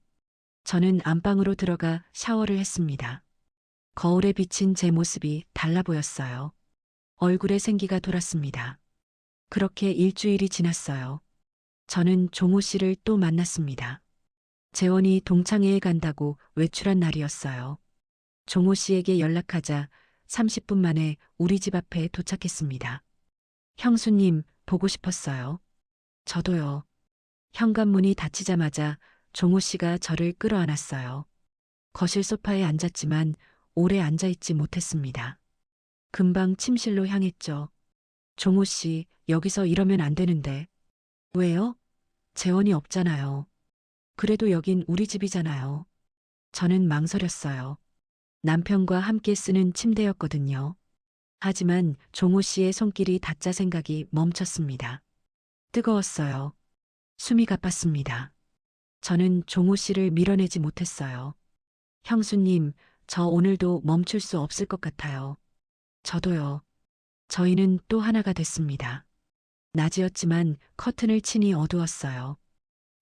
저는 안방으로 들어가 샤워를 했습니다. 거울에 비친 제 모습이 달라 보였어요. 얼굴에 생기가 돌았습니다. 그렇게 일주일이 지났어요. 저는 종호 씨를 또 만났습니다. 재원이 동창회에 간다고 외출한 날이었어요. 종호 씨에게 연락하자 30분 만에 우리 집 앞에 도착했습니다. 형수님, 보고 싶었어요. 저도요. 현관문이 닫히자마자 종호 씨가 저를 끌어안았어요. 거실 소파에 앉았지만 오래 앉아있지 못했습니다. 금방 침실로 향했죠. 종호 씨, 여기서 이러면 안 되는데. 왜요? 재원이 없잖아요. 그래도 여긴 우리 집이잖아요. 저는 망설였어요. 남편과 함께 쓰는 침대였거든요. 하지만 종호 씨의 손길이 닿자 생각이 멈췄습니다. 뜨거웠어요. 숨이 가빴습니다. 저는 종호 씨를 밀어내지 못했어요. 형수님, 저 오늘도 멈출 수 없을 것 같아요. 저도요. 저희는 또 하나가 됐습니다. 낮이었지만 커튼을 치니 어두웠어요.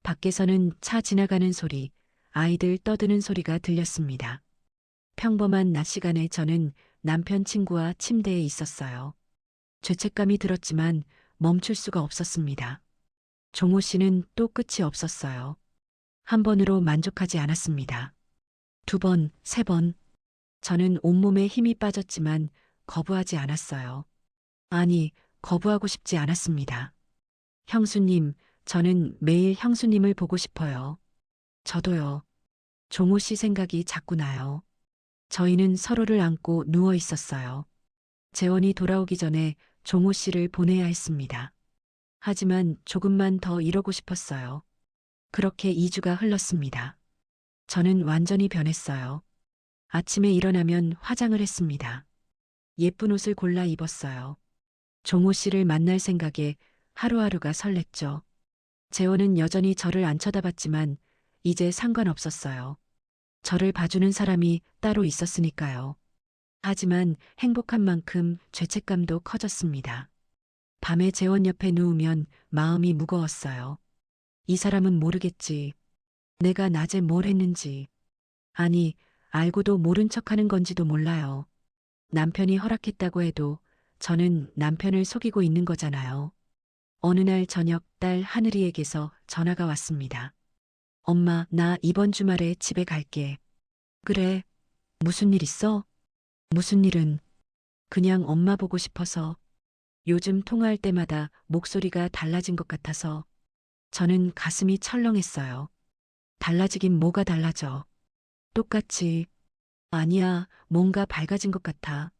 밖에서는 차 지나가는 소리, 아이들 떠드는 소리가 들렸습니다. 평범한 낮 시간에 저는 남편 친구와 침대에 있었어요. 죄책감이 들었지만 멈출 수가 없었습니다. 종호 씨는 또 끝이 없었어요. 한 번으로 만족하지 않았습니다. 두 번, 세 번. 저는 온몸에 힘이 빠졌지만 거부하지 않았어요. 아니, 거부하고 싶지 않았습니다. 형수님, 저는 매일 형수님을 보고 싶어요. 저도요. 종호 씨 생각이 자꾸 나요. 저희는 서로를 안고 누워 있었어요. 재원이 돌아오기 전에 종호 씨를 보내야 했습니다. 하지만 조금만 더 이러고 싶었어요. 그렇게 2주가 흘렀습니다. 저는 완전히 변했어요. 아침에 일어나면 화장을 했습니다. 예쁜 옷을 골라 입었어요. 종호 씨를 만날 생각에 하루하루가 설렜죠. 재원은 여전히 저를 안 쳐다봤지만 이제 상관없었어요. 저를 봐주는 사람이 따로 있었으니까요. 하지만 행복한 만큼 죄책감도 커졌습니다. 밤에 재원 옆에 누우면 마음이 무거웠어요. 이 사람은 모르겠지. 내가 낮에 뭘 했는지. 아니, 알고도 모른 척하는 건지도 몰라요. 남편이 허락했다고 해도 저는 남편을 속이고 있는 거잖아요. 어느 날 저녁 딸 하늘이에게서 전화가 왔습니다. 엄마, 나 이번 주말에 집에 갈게. 그래. 무슨 일 있어? 무슨 일은? 그냥 엄마 보고 싶어서. 요즘 통화할 때마다 목소리가 달라진 것 같아서 저는 가슴이 철렁했어요. 달라지긴 뭐가 달라져. 똑같이. 아니야, 뭔가 밝아진 것 같아.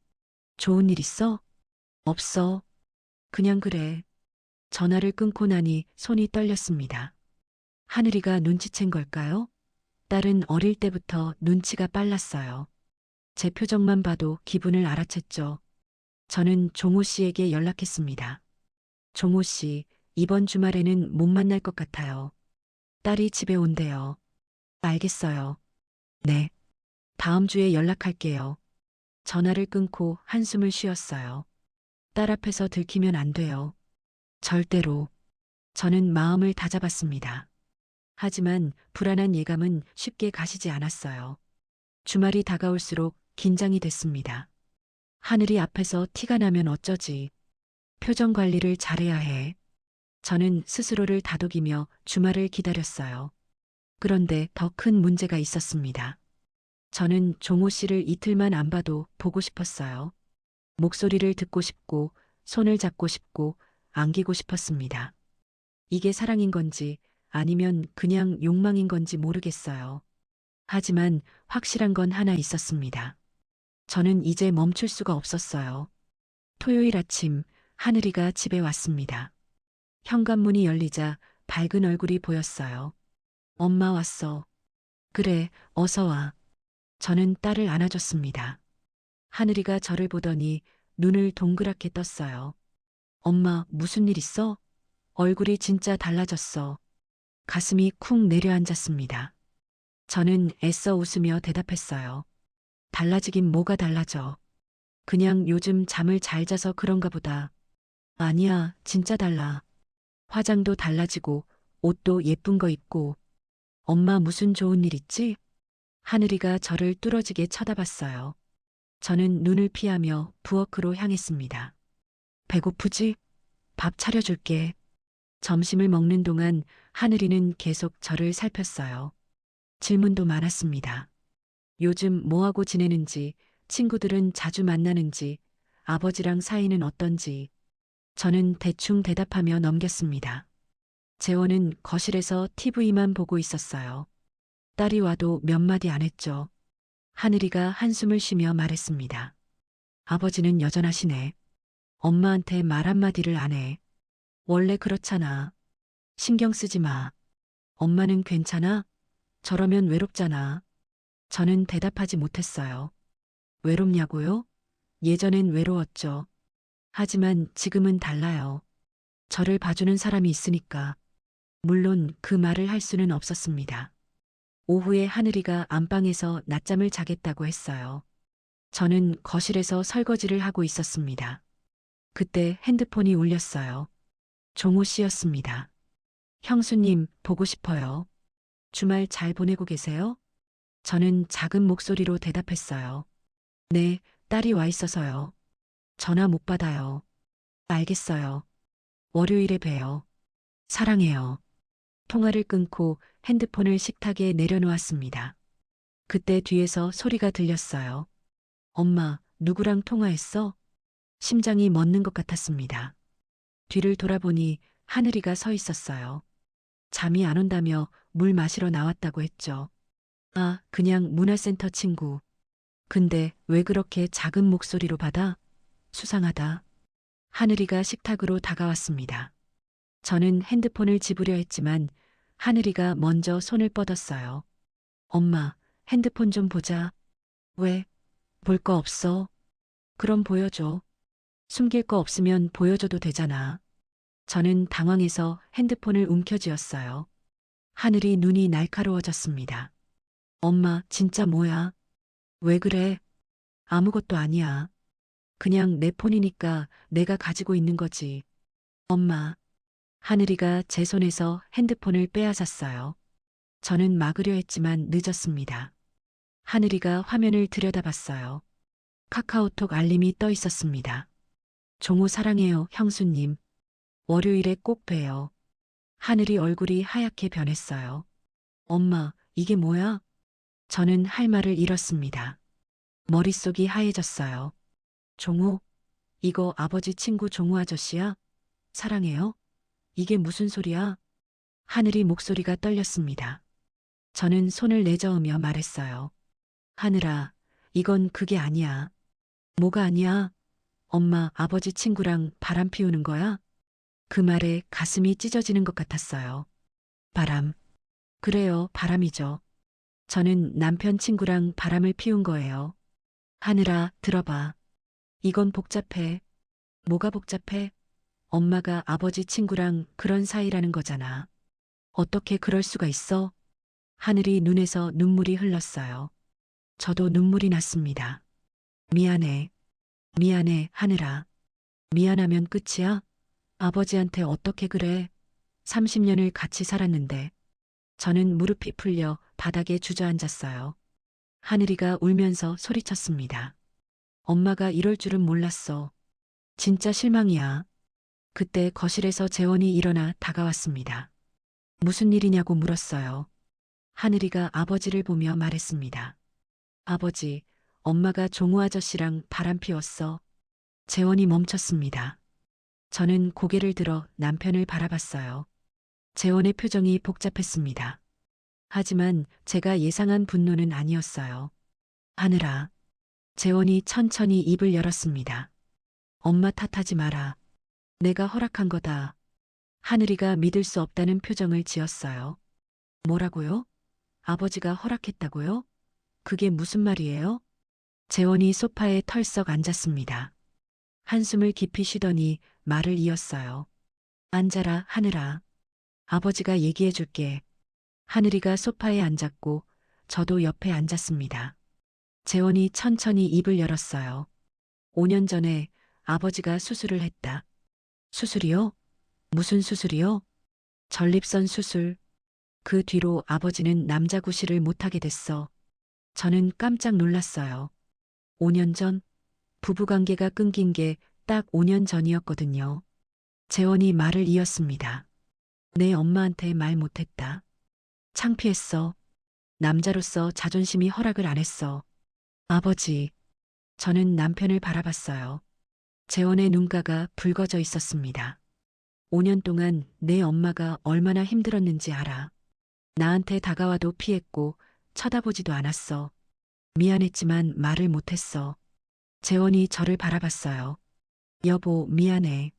좋은 일 있어? 없어. 그냥 그래. 전화를 끊고 나니 손이 떨렸습니다. 하늘이가 눈치챈 걸까요? 딸은 어릴 때부터 눈치가 빨랐어요. 제 표정만 봐도 기분을 알아챘죠. 저는 종호 씨에게 연락했습니다. 종호 씨, 이번 주말에는 못 만날 것 같아요. 딸이 집에 온대요. 알겠어요. 네. 다음 주에 연락할게요. 전화를 끊고 한숨을 쉬었어요. 딸 앞에서 들키면 안 돼요. 절대로. 저는 마음을 다잡았습니다. 하지만 불안한 예감은 쉽게 가시지 않았어요. 주말이 다가올수록 긴장이 됐습니다. 하늘이 앞에서 티가 나면 어쩌지. 표정 관리를 잘해야 해. 저는 스스로를 다독이며 주말을 기다렸어요. 그런데 더 큰 문제가 있었습니다. 저는 종호 씨를 이틀만 안 봐도 보고 싶었어요. 목소리를 듣고 싶고, 손을 잡고 싶고, 안기고 싶었습니다. 이게 사랑인 건지 아니면 그냥 욕망인 건지 모르겠어요. 하지만 확실한 건 하나 있었습니다. 저는 이제 멈출 수가 없었어요. 토요일 아침, 하늘이가 집에 왔습니다. 현관문이 열리자 밝은 얼굴이 보였어요. 엄마 왔어. 그래, 어서 와. 저는 딸을 안아줬습니다. 하늘이가 저를 보더니 눈을 동그랗게 떴어요. 엄마, 무슨 일 있어? 얼굴이 진짜 달라졌어. 가슴이 쿵 내려앉았습니다. 저는 애써 웃으며 대답했어요. 달라지긴 뭐가 달라져. 그냥 요즘 잠을 잘 자서 그런가 보다. 아니야, 진짜 달라. 화장도 달라지고, 옷도 예쁜 거 입고. 엄마 무슨 좋은 일 있지? 하늘이가 저를 뚫어지게 쳐다봤어요. 저는 눈을 피하며 부엌으로 향했습니다. 배고프지? 밥 차려줄게. 점심을 먹는 동안 하늘이는 계속 저를 살폈어요. 질문도 많았습니다. 요즘 뭐하고 지내는지, 친구들은 자주 만나는지, 아버지랑 사이는 어떤지. 저는 대충 대답하며 넘겼습니다. 재원은 거실에서 TV만 보고 있었어요. 딸이 와도 몇 마디 안 했죠. 하늘이가 한숨을 쉬며 말했습니다. 아버지는 여전하시네. 엄마한테 말 한마디를 안 해. 원래 그렇잖아. 신경 쓰지 마. 엄마는 괜찮아? 저러면 외롭잖아. 저는 대답하지 못했어요. 외롭냐고요? 예전엔 외로웠죠. 하지만 지금은 달라요. 저를 봐주는 사람이 있으니까. 물론 그 말을 할 수는 없었습니다. 오후에 하늘이가 안방에서 낮잠을 자겠다고 했어요. 저는 거실에서 설거지를 하고 있었습니다. 그때 핸드폰이 울렸어요. 종호 씨였습니다. 형수님, 보고 싶어요. 주말 잘 보내고 계세요? 저는 작은 목소리로 대답했어요. 네, 딸이 와 있어서요. 전화 못 받아요. 알겠어요. 월요일에 봬요. 사랑해요. 통화를 끊고 핸드폰을 식탁에 내려놓았습니다. 그때 뒤에서 소리가 들렸어요. 엄마, 누구랑 통화했어? 심장이 멎는 것 같았습니다. 뒤를 돌아보니 하늘이가 서 있었어요. 잠이 안 온다며 물 마시러 나왔다고 했죠. 아, 그냥 문화센터 친구. 근데 왜 그렇게 작은 목소리로 받아? 수상하다. 하늘이가 식탁으로 다가왔습니다. 저는 핸드폰을 집으려 했지만 하늘이가 먼저 손을 뻗었어요. 엄마, 핸드폰 좀 보자. 왜? 볼 거 없어? 그럼 보여줘. 숨길 거 없으면 보여줘도 되잖아. 저는 당황해서 핸드폰을 움켜쥐었어요. 하늘이 눈이 날카로워졌습니다. 엄마, 진짜 뭐야? 왜 그래? 아무것도 아니야. 그냥 내 폰이니까 내가 가지고 있는 거지. 엄마. 하늘이가 제 손에서 핸드폰을 빼앗았어요. 저는 막으려 했지만 늦었습니다. 하늘이가 화면을 들여다봤어요. 카카오톡 알림이 떠 있었습니다. 종호 사랑해요, 형수님. 월요일에 꼭 봬요. 하늘이 얼굴이 하얗게 변했어요. 엄마, 이게 뭐야? 저는 할 말을 잃었습니다. 머릿속이 하얘졌어요. 종호, 이거 아버지 친구 종호 아저씨야? 사랑해요? 이게 무슨 소리야? 하늘이 목소리가 떨렸습니다. 저는 손을 내저으며 말했어요. 하늘아, 이건 그게 아니야. 뭐가 아니야? 엄마, 아버지 친구랑 바람 피우는 거야? 그 말에 가슴이 찢어지는 것 같았어요. 바람. 그래요, 바람이죠. 저는 남편 친구랑 바람을 피운 거예요. 하늘아, 들어봐. 이건 복잡해. 뭐가 복잡해? 엄마가 아버지 친구랑 그런 사이라는 거잖아. 어떻게 그럴 수가 있어? 하늘이 눈에서 눈물이 흘렀어요. 저도 눈물이 났습니다. 미안해. 미안해, 하늘아. 미안하면 끝이야? 아버지한테 어떻게 그래? 30년을 같이 살았는데. 저는 무릎이 풀려 바닥에 주저앉았어요. 하늘이가 울면서 소리쳤습니다. 엄마가 이럴 줄은 몰랐어. 진짜 실망이야. 그때 거실에서 재원이 일어나 다가왔습니다. 무슨 일이냐고 물었어요. 하늘이가 아버지를 보며 말했습니다. 아버지, 엄마가 종우 아저씨랑 바람 피웠어. 재원이 멈췄습니다. 저는 고개를 들어 남편을 바라봤어요. 재원의 표정이 복잡했습니다. 하지만 제가 예상한 분노는 아니었어요. 하늘아. 재원이 천천히 입을 열었습니다. 엄마 탓하지 마라. 내가 허락한 거다. 하늘이가 믿을 수 없다는 표정을 지었어요. 뭐라고요? 아버지가 허락했다고요? 그게 무슨 말이에요? 재원이 소파에 털썩 앉았습니다. 한숨을 깊이 쉬더니 말을 이었어요. 앉아라, 하늘아. 아버지가 얘기해 줄게. 하늘이가 소파에 앉았고 저도 옆에 앉았습니다. 재원이 천천히 입을 열었어요. 5년 전에 아버지가 수술을 했다. 수술이요? 무슨 수술이요? 전립선 수술. 그 뒤로 아버지는 남자 구실을 못하게 됐어. 저는 깜짝 놀랐어요. 5년 전? 부부관계가 끊긴 게 딱 5년 전이었거든요. 재원이 말을 이었습니다. 내 엄마한테 말 못했다. 창피했어. 남자로서 자존심이 허락을 안 했어. 아버지. 저는 남편을 바라봤어요. 재원의 눈가가 붉어져 있었습니다. 5년 동안 내 엄마가 얼마나 힘들었는지 알아. 나한테 다가와도 피했고 쳐다보지도 않았어. 미안했지만 말을 못했어. 재원이 저를 바라봤어요. 여보, 미안해.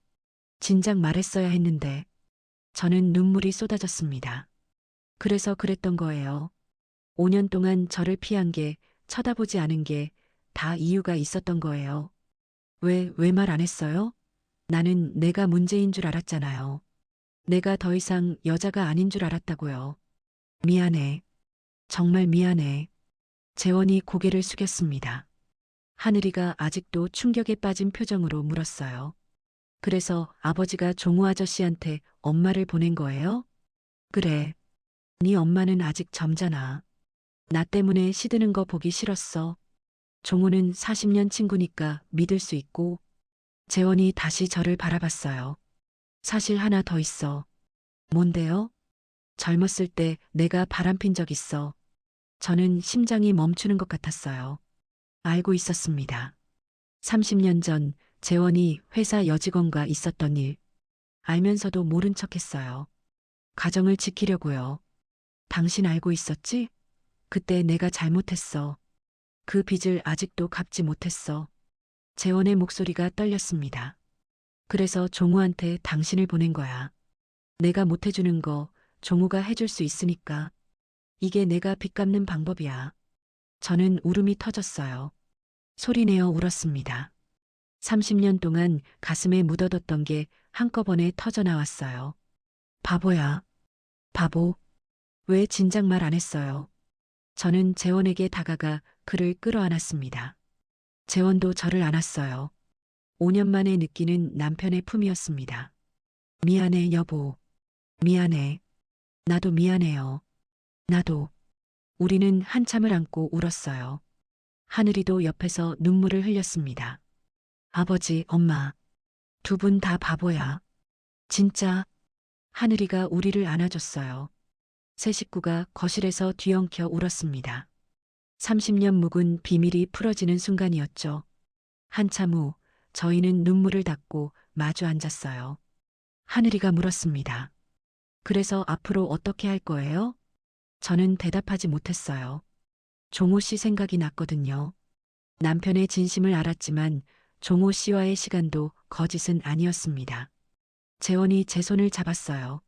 진작 말했어야 했는데. 저는 눈물이 쏟아졌습니다. 그래서 그랬던 거예요. 5년 동안 저를 피한 게, 쳐다보지 않은 게 다 이유가 있었던 거예요. 왜 말 안 했어요? 나는 내가 문제인 줄 알았잖아요. 내가 더 이상 여자가 아닌 줄 알았다고요. 미안해. 정말 미안해. 재원이 고개를 숙였습니다. 하늘이가 아직도 충격에 빠진 표정으로 물었어요. 그래서 아버지가 종우 아저씨한테 엄마를 보낸 거예요? 그래. 네 엄마는 아직 젊잖아. 나 때문에 시드는 거 보기 싫었어. 종우는 40년 친구니까 믿을 수 있고. 재원이 다시 저를 바라봤어요. 사실 하나 더 있어. 뭔데요? 젊었을 때 내가 바람핀 적 있어. 저는 심장이 멈추는 것 같았어요. 알고 있었습니다. 30년 전 재원이 회사 여직원과 있었던 일, 알면서도 모른 척 했어요. 가정을 지키려고요. 당신 알고 있었지? 그때 내가 잘못했어. 그 빚을 아직도 갚지 못했어. 재원의 목소리가 떨렸습니다. 그래서 종우한테 당신을 보낸 거야. 내가 못해주는 거 종우가 해줄 수 있으니까. 이게 내가 빚 갚는 방법이야. 저는 울음이 터졌어요. 소리내어 울었습니다. 30년 동안 가슴에 묻어뒀던 게 한꺼번에 터져나왔어요. 바보야. 바보. 왜 진작 말 안 했어요? 저는 재원에게 다가가 그를 끌어안았습니다. 재원도 저를 안았어요. 5년 만에 느끼는 남편의 품이었습니다. 미안해, 여보. 미안해. 나도 미안해요. 나도. 우리는 한참을 안고 울었어요. 하늘이도 옆에서 눈물을 흘렸습니다. 아버지, 엄마. 두 분 다 바보야. 진짜. 하늘이가 우리를 안아줬어요. 세 식구가 거실에서 뒤엉켜 울었습니다. 30년 묵은 비밀이 풀어지는 순간이었죠. 한참 후 저희는 눈물을 닦고 마주 앉았어요. 하늘이가 물었습니다. 그래서 앞으로 어떻게 할 거예요? 저는 대답하지 못했어요. 종호 씨 생각이 났거든요. 남편의 진심을 알았지만 종호 씨와의 시간도 거짓은 아니었습니다. 재원이 제 손을 잡았어요.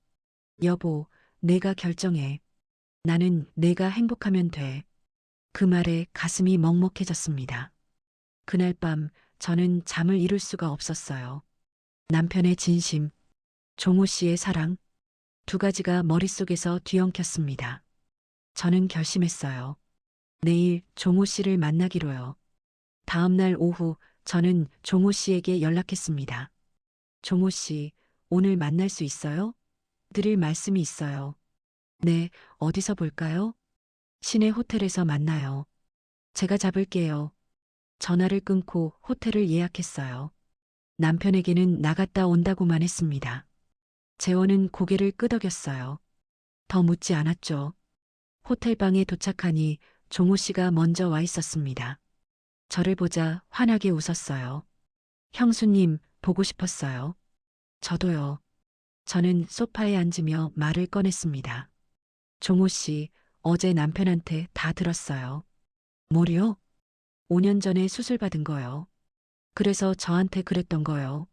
여보, 내가 결정해. 나는 내가 행복하면 돼. 그 말에 가슴이 먹먹해졌습니다. 그날 밤 저는 잠을 이룰 수가 없었어요. 남편의 진심, 종호 씨의 사랑, 두 가지가 머릿속에서 뒤엉켰습니다. 저는 결심했어요. 내일 종호 씨를 만나기로요. 다음 날 오후 저는 종호 씨에게 연락했습니다. 종호 씨, 오늘 만날 수 있어요? 드릴 말씀이 있어요. 네, 어디서 볼까요? 시내 호텔에서 만나요. 제가 잡을게요. 전화를 끊고 호텔을 예약했어요. 남편에게는 나갔다 온다고만 했습니다. 재원은 고개를 끄덕였어요. 더 묻지 않았죠. 호텔방에 도착하니 종호 씨가 먼저 와 있었습니다. 저를 보자 환하게 웃었어요. 형수님, 보고 싶었어요. 저도요. 저는 소파에 앉으며 말을 꺼냈습니다. 종호 씨, 어제 남편한테 다 들었어요. 뭐요? 5년 전에 수술 받은 거요. 그래서 저한테 그랬던 거요.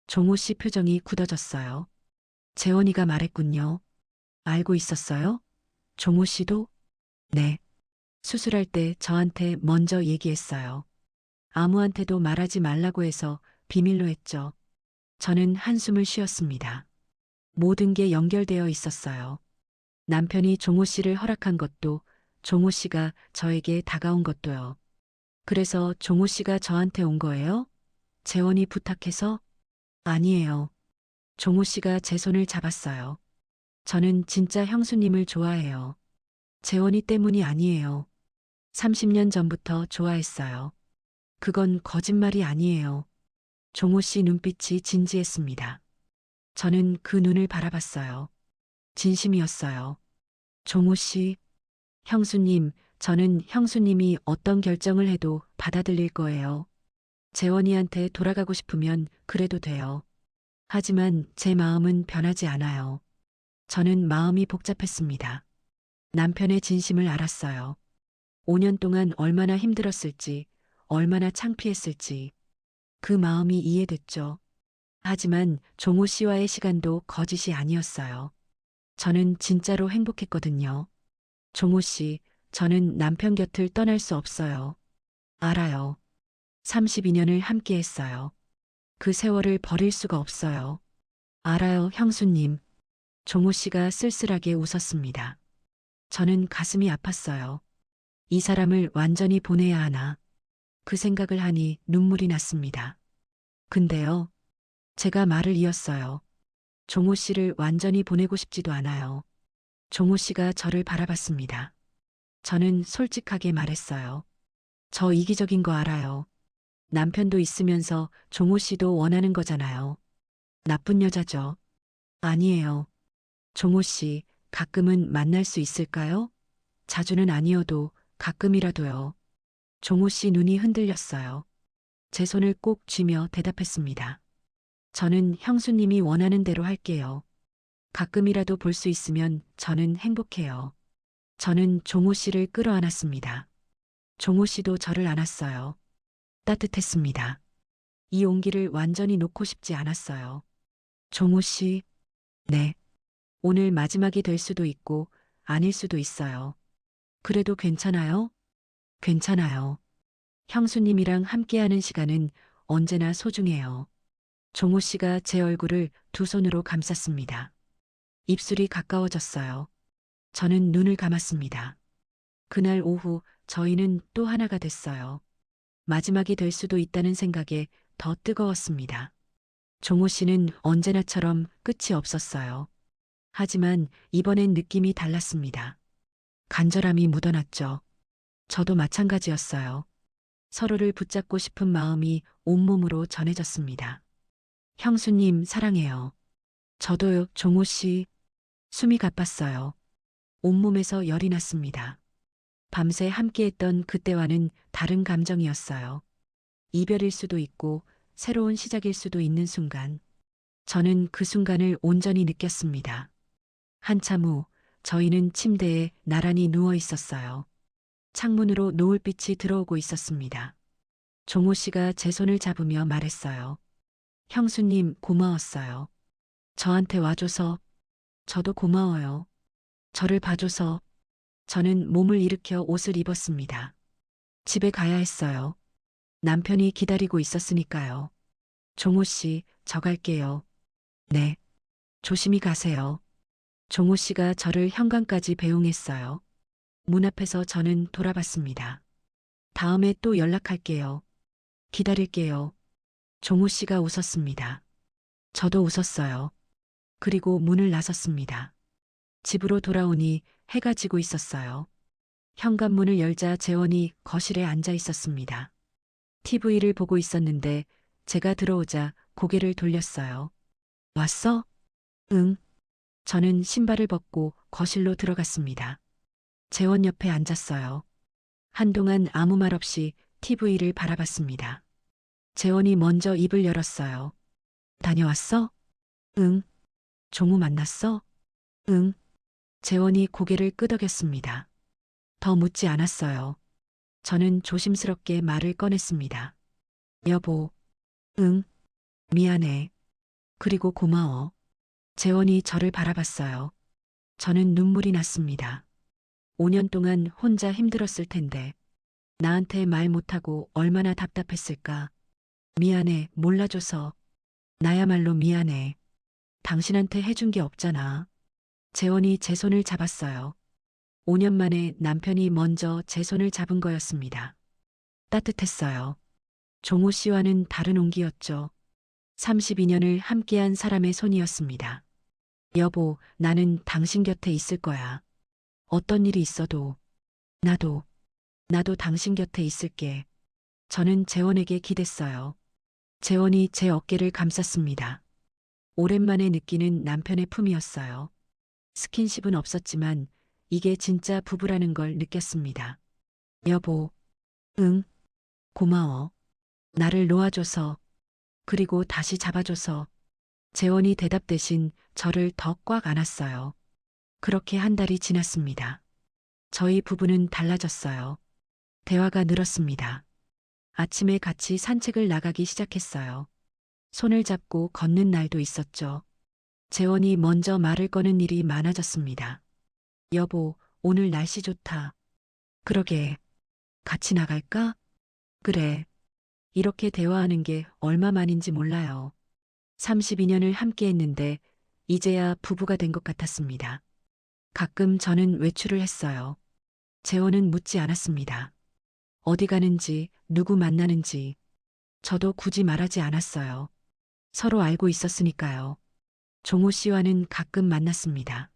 종호 씨 표정이 굳어졌어요. 재원이가 말했군요. 알고 있었어요? 종호 씨도? 네. 수술할 때 저한테 먼저 얘기했어요. 아무한테도 말하지 말라고 해서 비밀로 했죠. 저는 한숨을 쉬었습니다. 모든 게 연결되어 있었어요. 남편이 종호 씨를 허락한 것도, 종호 씨가 저에게 다가온 것도요. 그래서 종호 씨가 저한테 온 거예요? 재원이 부탁해서? 아니에요. 종호 씨가 제 손을 잡았어요. 저는 진짜 형수님을 좋아해요. 재원이 때문이 아니에요. 30년 전부터 좋아했어요. 그건 거짓말이 아니에요. 종호 씨 눈빛이 진지했습니다. 저는 그 눈을 바라봤어요. 진심이었어요. 종호 씨, 형수님, 저는 형수님이 어떤 결정을 해도 받아들일 거예요. 재원이한테 돌아가고 싶으면 그래도 돼요. 하지만 제 마음은 변하지 않아요. 저는 마음이 복잡했습니다. 남편의 진심을 알았어요. 5년 동안 얼마나 힘들었을지, 얼마나 창피했을지. 그 마음이 이해됐죠. 하지만 종호 씨와의 시간도 거짓이 아니었어요. 저는 진짜로 행복했거든요. 종호 씨, 저는 남편 곁을 떠날 수 없어요. 알아요. 32년을 함께 했어요. 그 세월을 버릴 수가 없어요. 알아요, 형수님. 종호 씨가 쓸쓸하게 웃었습니다. 저는 가슴이 아팠어요. 이 사람을 완전히 보내야 하나. 그 생각을 하니 눈물이 났습니다. 근데요, 제가 말을 이었어요. 종호 씨를 완전히 보내고 싶지도 않아요. 종호 씨가 저를 바라봤습니다. 저는 솔직하게 말했어요. 저 이기적인 거 알아요. 남편도 있으면서 종호 씨도 원하는 거잖아요. 나쁜 여자죠. 아니에요. 종호 씨, 가끔은 만날 수 있을까요? 자주는 아니어도 가끔이라도요. 종호 씨 눈이 흔들렸어요. 제 손을 꼭 쥐며 대답했습니다. 저는 형수님이 원하는 대로 할게요. 가끔이라도 볼 수 있으면 저는 행복해요. 저는 종호 씨를 끌어안았습니다. 종호 씨도 저를 안았어요. 따뜻했습니다. 이 온기를 완전히 놓고 싶지 않았어요. 종호 씨, 네. 오늘 마지막이 될 수도 있고 아닐 수도 있어요. 그래도 괜찮아요? 괜찮아요. 형수님이랑 함께하는 시간은 언제나 소중해요. 종호 씨가 제 얼굴을 두 손으로 감쌌습니다. 입술이 가까워졌어요. 저는 눈을 감았습니다. 그날 오후 저희는 또 하나가 됐어요. 마지막이 될 수도 있다는 생각에 더 뜨거웠습니다. 종호 씨는 언제나처럼 끝이 없었어요. 하지만 이번엔 느낌이 달랐습니다. 간절함이 묻어났죠. 저도 마찬가지였어요. 서로를 붙잡고 싶은 마음이 온몸으로 전해졌습니다. 형수님, 사랑해요. 저도요, 종호 씨. 숨이 가빴어요. 온몸에서 열이 났습니다. 밤새 함께했던 그때와는 다른 감정이었어요. 이별일 수도 있고 새로운 시작일 수도 있는 순간. 저는 그 순간을 온전히 느꼈습니다. 한참 후 저희는 침대에 나란히 누워 있었어요. 창문으로 노을빛이 들어오고 있었습니다. 종호 씨가 제 손을 잡으며 말했어요. 형수님, 고마웠어요. 저한테 와줘서. 저도 고마워요. 저를 봐줘서. 저는 몸을 일으켜 옷을 입었습니다. 집에 가야 했어요. 남편이 기다리고 있었으니까요. 종호 씨, 저 갈게요. 네. 조심히 가세요. 종호 씨가 저를 현관까지 배웅했어요. 문 앞에서 저는 돌아봤습니다. 다음에 또 연락할게요. 기다릴게요. 종호 씨가 웃었습니다. 저도 웃었어요. 그리고 문을 나섰습니다. 집으로 돌아오니 해가 지고 있었어요. 현관문을 열자 재원이 거실에 앉아 있었습니다. TV를 보고 있었는데 제가 들어오자 고개를 돌렸어요. 왔어? 응. 저는 신발을 벗고 거실로 들어갔습니다. 재원 옆에 앉았어요. 한동안 아무 말 없이 TV를 바라봤습니다. 재원이 먼저 입을 열었어요. 다녀왔어? 응. 종우 만났어? 응. 재원이 고개를 끄덕였습니다. 더 묻지 않았어요. 저는 조심스럽게 말을 꺼냈습니다. 여보. 응. 미안해. 그리고 고마워. 재원이 저를 바라봤어요. 저는 눈물이 났습니다. 5년 동안 혼자 힘들었을 텐데 나한테 말 못하고 얼마나 답답했을까. 미안해, 몰라줘서. 나야말로 미안해. 당신한테 해준 게 없잖아. 재원이 제 손을 잡았어요. 5년 만에 남편이 먼저 제 손을 잡은 거였습니다. 따뜻했어요. 종호 씨와는 다른 온기였죠. 32년을 함께한 사람의 손이었습니다. 여보, 나는 당신 곁에 있을 거야. 어떤 일이 있어도. 나도 당신 곁에 있을게. 저는 재원에게 기댔어요. 재원이 제 어깨를 감쌌습니다. 오랜만에 느끼는 남편의 품이었어요. 스킨십은 없었지만 이게 진짜 부부라는 걸 느꼈습니다. 여보. 응. 고마워. 나를 놓아줘서. 그리고 다시 잡아줘서. 재원이 대답 대신 저를 더 꽉 안았어요. 그렇게 한 달이 지났습니다. 저희 부부는 달라졌어요. 대화가 늘었습니다. 아침에 같이 산책을 나가기 시작했어요. 손을 잡고 걷는 날도 있었죠. 재원이 먼저 말을 거는 일이 많아졌습니다. 여보, 오늘 날씨 좋다. 그러게. 같이 나갈까? 그래. 이렇게 대화하는 게 얼마만인지 몰라요. 32년을 함께 했는데 이제야 부부가 된 것 같았습니다. 가끔 저는 외출을 했어요. 재원은 묻지 않았습니다. 어디 가는지, 누구 만나는지. 저도 굳이 말하지 않았어요. 서로 알고 있었으니까요. 종호 씨와는 가끔 만났습니다.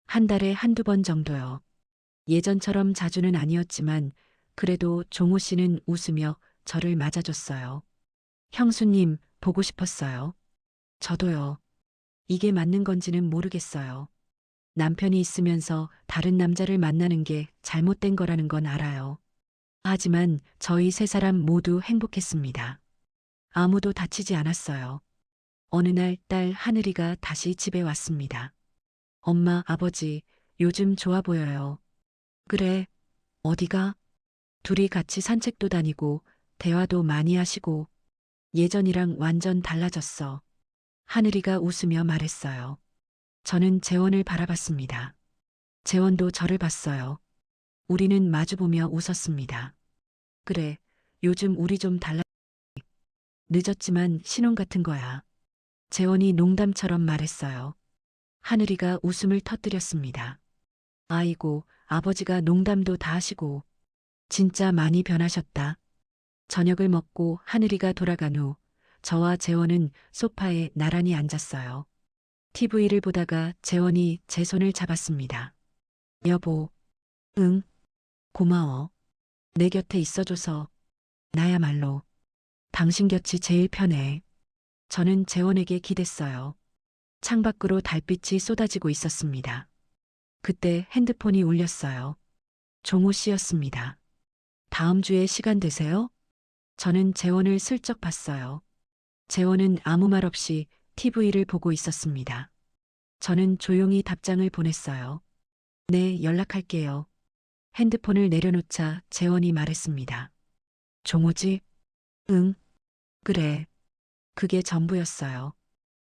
한 달에 한두 번 정도요. 예전처럼 자주는 아니었지만 그래도 종호 씨는 웃으며 저를 맞아줬어요. 형수님, 보고 싶었어요. 저도요. 이게 맞는 건지는 모르겠어요. 남편이 있으면서 다른 남자를 만나는 게 잘못된 거라는 건 알아요. 하지만 저희 세 사람 모두 행복했습니다. 아무도 다치지 않았어요. 어느 날 딸 하늘이가 다시 집에 왔습니다. 엄마, 아버지, 요즘 좋아 보여요. 그래, 어디가? 둘이 같이 산책도 다니고, 대화도 많이 하시고, 예전이랑 완전 달라졌어. 하늘이가 웃으며 말했어요. 저는 재원을 바라봤습니다. 재원도 저를 봤어요. 우리는 마주보며 웃었습니다. 그래, 요즘 우리 좀 달라. 늦었지만 신혼 같은 거야. 재원이 농담처럼 말했어요. 하늘이가 웃음을 터뜨렸습니다. 아이고, 아버지가 농담도 다 하시고, 진짜 많이 변하셨다. 저녁을 먹고 하늘이가 돌아간 후, 저와 재원은 소파에 나란히 앉았어요. TV를 보다가 재원이 제 손을 잡았습니다. 여보, 응, 고마워. 내 곁에 있어줘서, 나야말로, 당신 곁이 제일 편해. 저는 재원에게 기댔어요. 창밖으로 달빛이 쏟아지고 있었습니다. 그때 핸드폰이 울렸어요. 종호 씨였습니다. 다음 주에 시간 되세요? 저는 재원을 슬쩍 봤어요. 재원은 아무 말 없이 TV를 보고 있었습니다. 저는 조용히 답장을 보냈어요. 네, 연락할게요. 핸드폰을 내려놓자 재원이 말했습니다. 종호지? 응, 그래. 그게 전부였어요.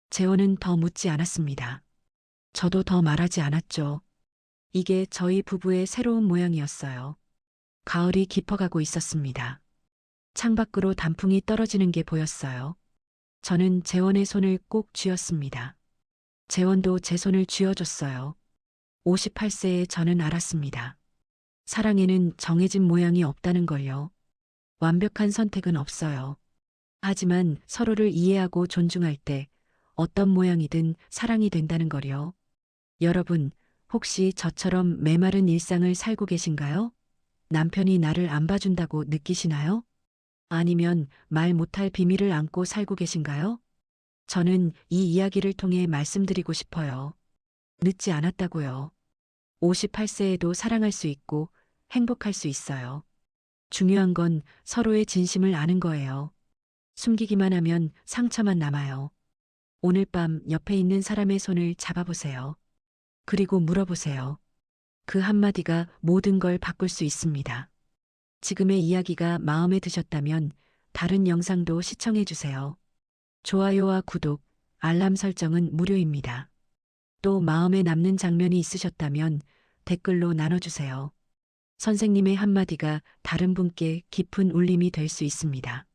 재원은 더 묻지 않았습니다. 저도 더 말하지 않았죠. 이게 저희 부부의 새로운 모양이었어요. 가을이 깊어가고 있었습니다. 창밖으로 단풍이 떨어지는 게 보였어요. 저는 재원의 손을 꼭 쥐었습니다. 재원도 제 손을 쥐어줬어요. 58세에 저는 알았습니다. 사랑에는 정해진 모양이 없다는 걸요. 완벽한 선택은 없어요. 하지만 서로를 이해하고 존중할 때 어떤 모양이든 사랑이 된다는 걸요. 여러분, 혹시 저처럼 메마른 일상을 살고 계신가요? 남편이 나를 안 봐준다고 느끼시나요? 아니면 말 못할 비밀을 안고 살고 계신가요? 저는 이 이야기를 통해 말씀드리고 싶어요. 늦지 않았다고요. 58세에도 사랑할 수 있고 행복할 수 있어요. 중요한 건 서로의 진심을 아는 거예요. 숨기기만 하면 상처만 남아요. 오늘 밤 옆에 있는 사람의 손을 잡아보세요. 그리고 물어보세요. 그 한마디가 모든 걸 바꿀 수 있습니다. 지금의 이야기가 마음에 드셨다면 다른 영상도 시청해 주세요. 좋아요와 구독, 알람 설정은 무료입니다. 또 마음에 남는 장면이 있으셨다면 댓글로 나눠주세요. 선생님의 한마디가 다른 분께 깊은 울림이 될 수 있습니다.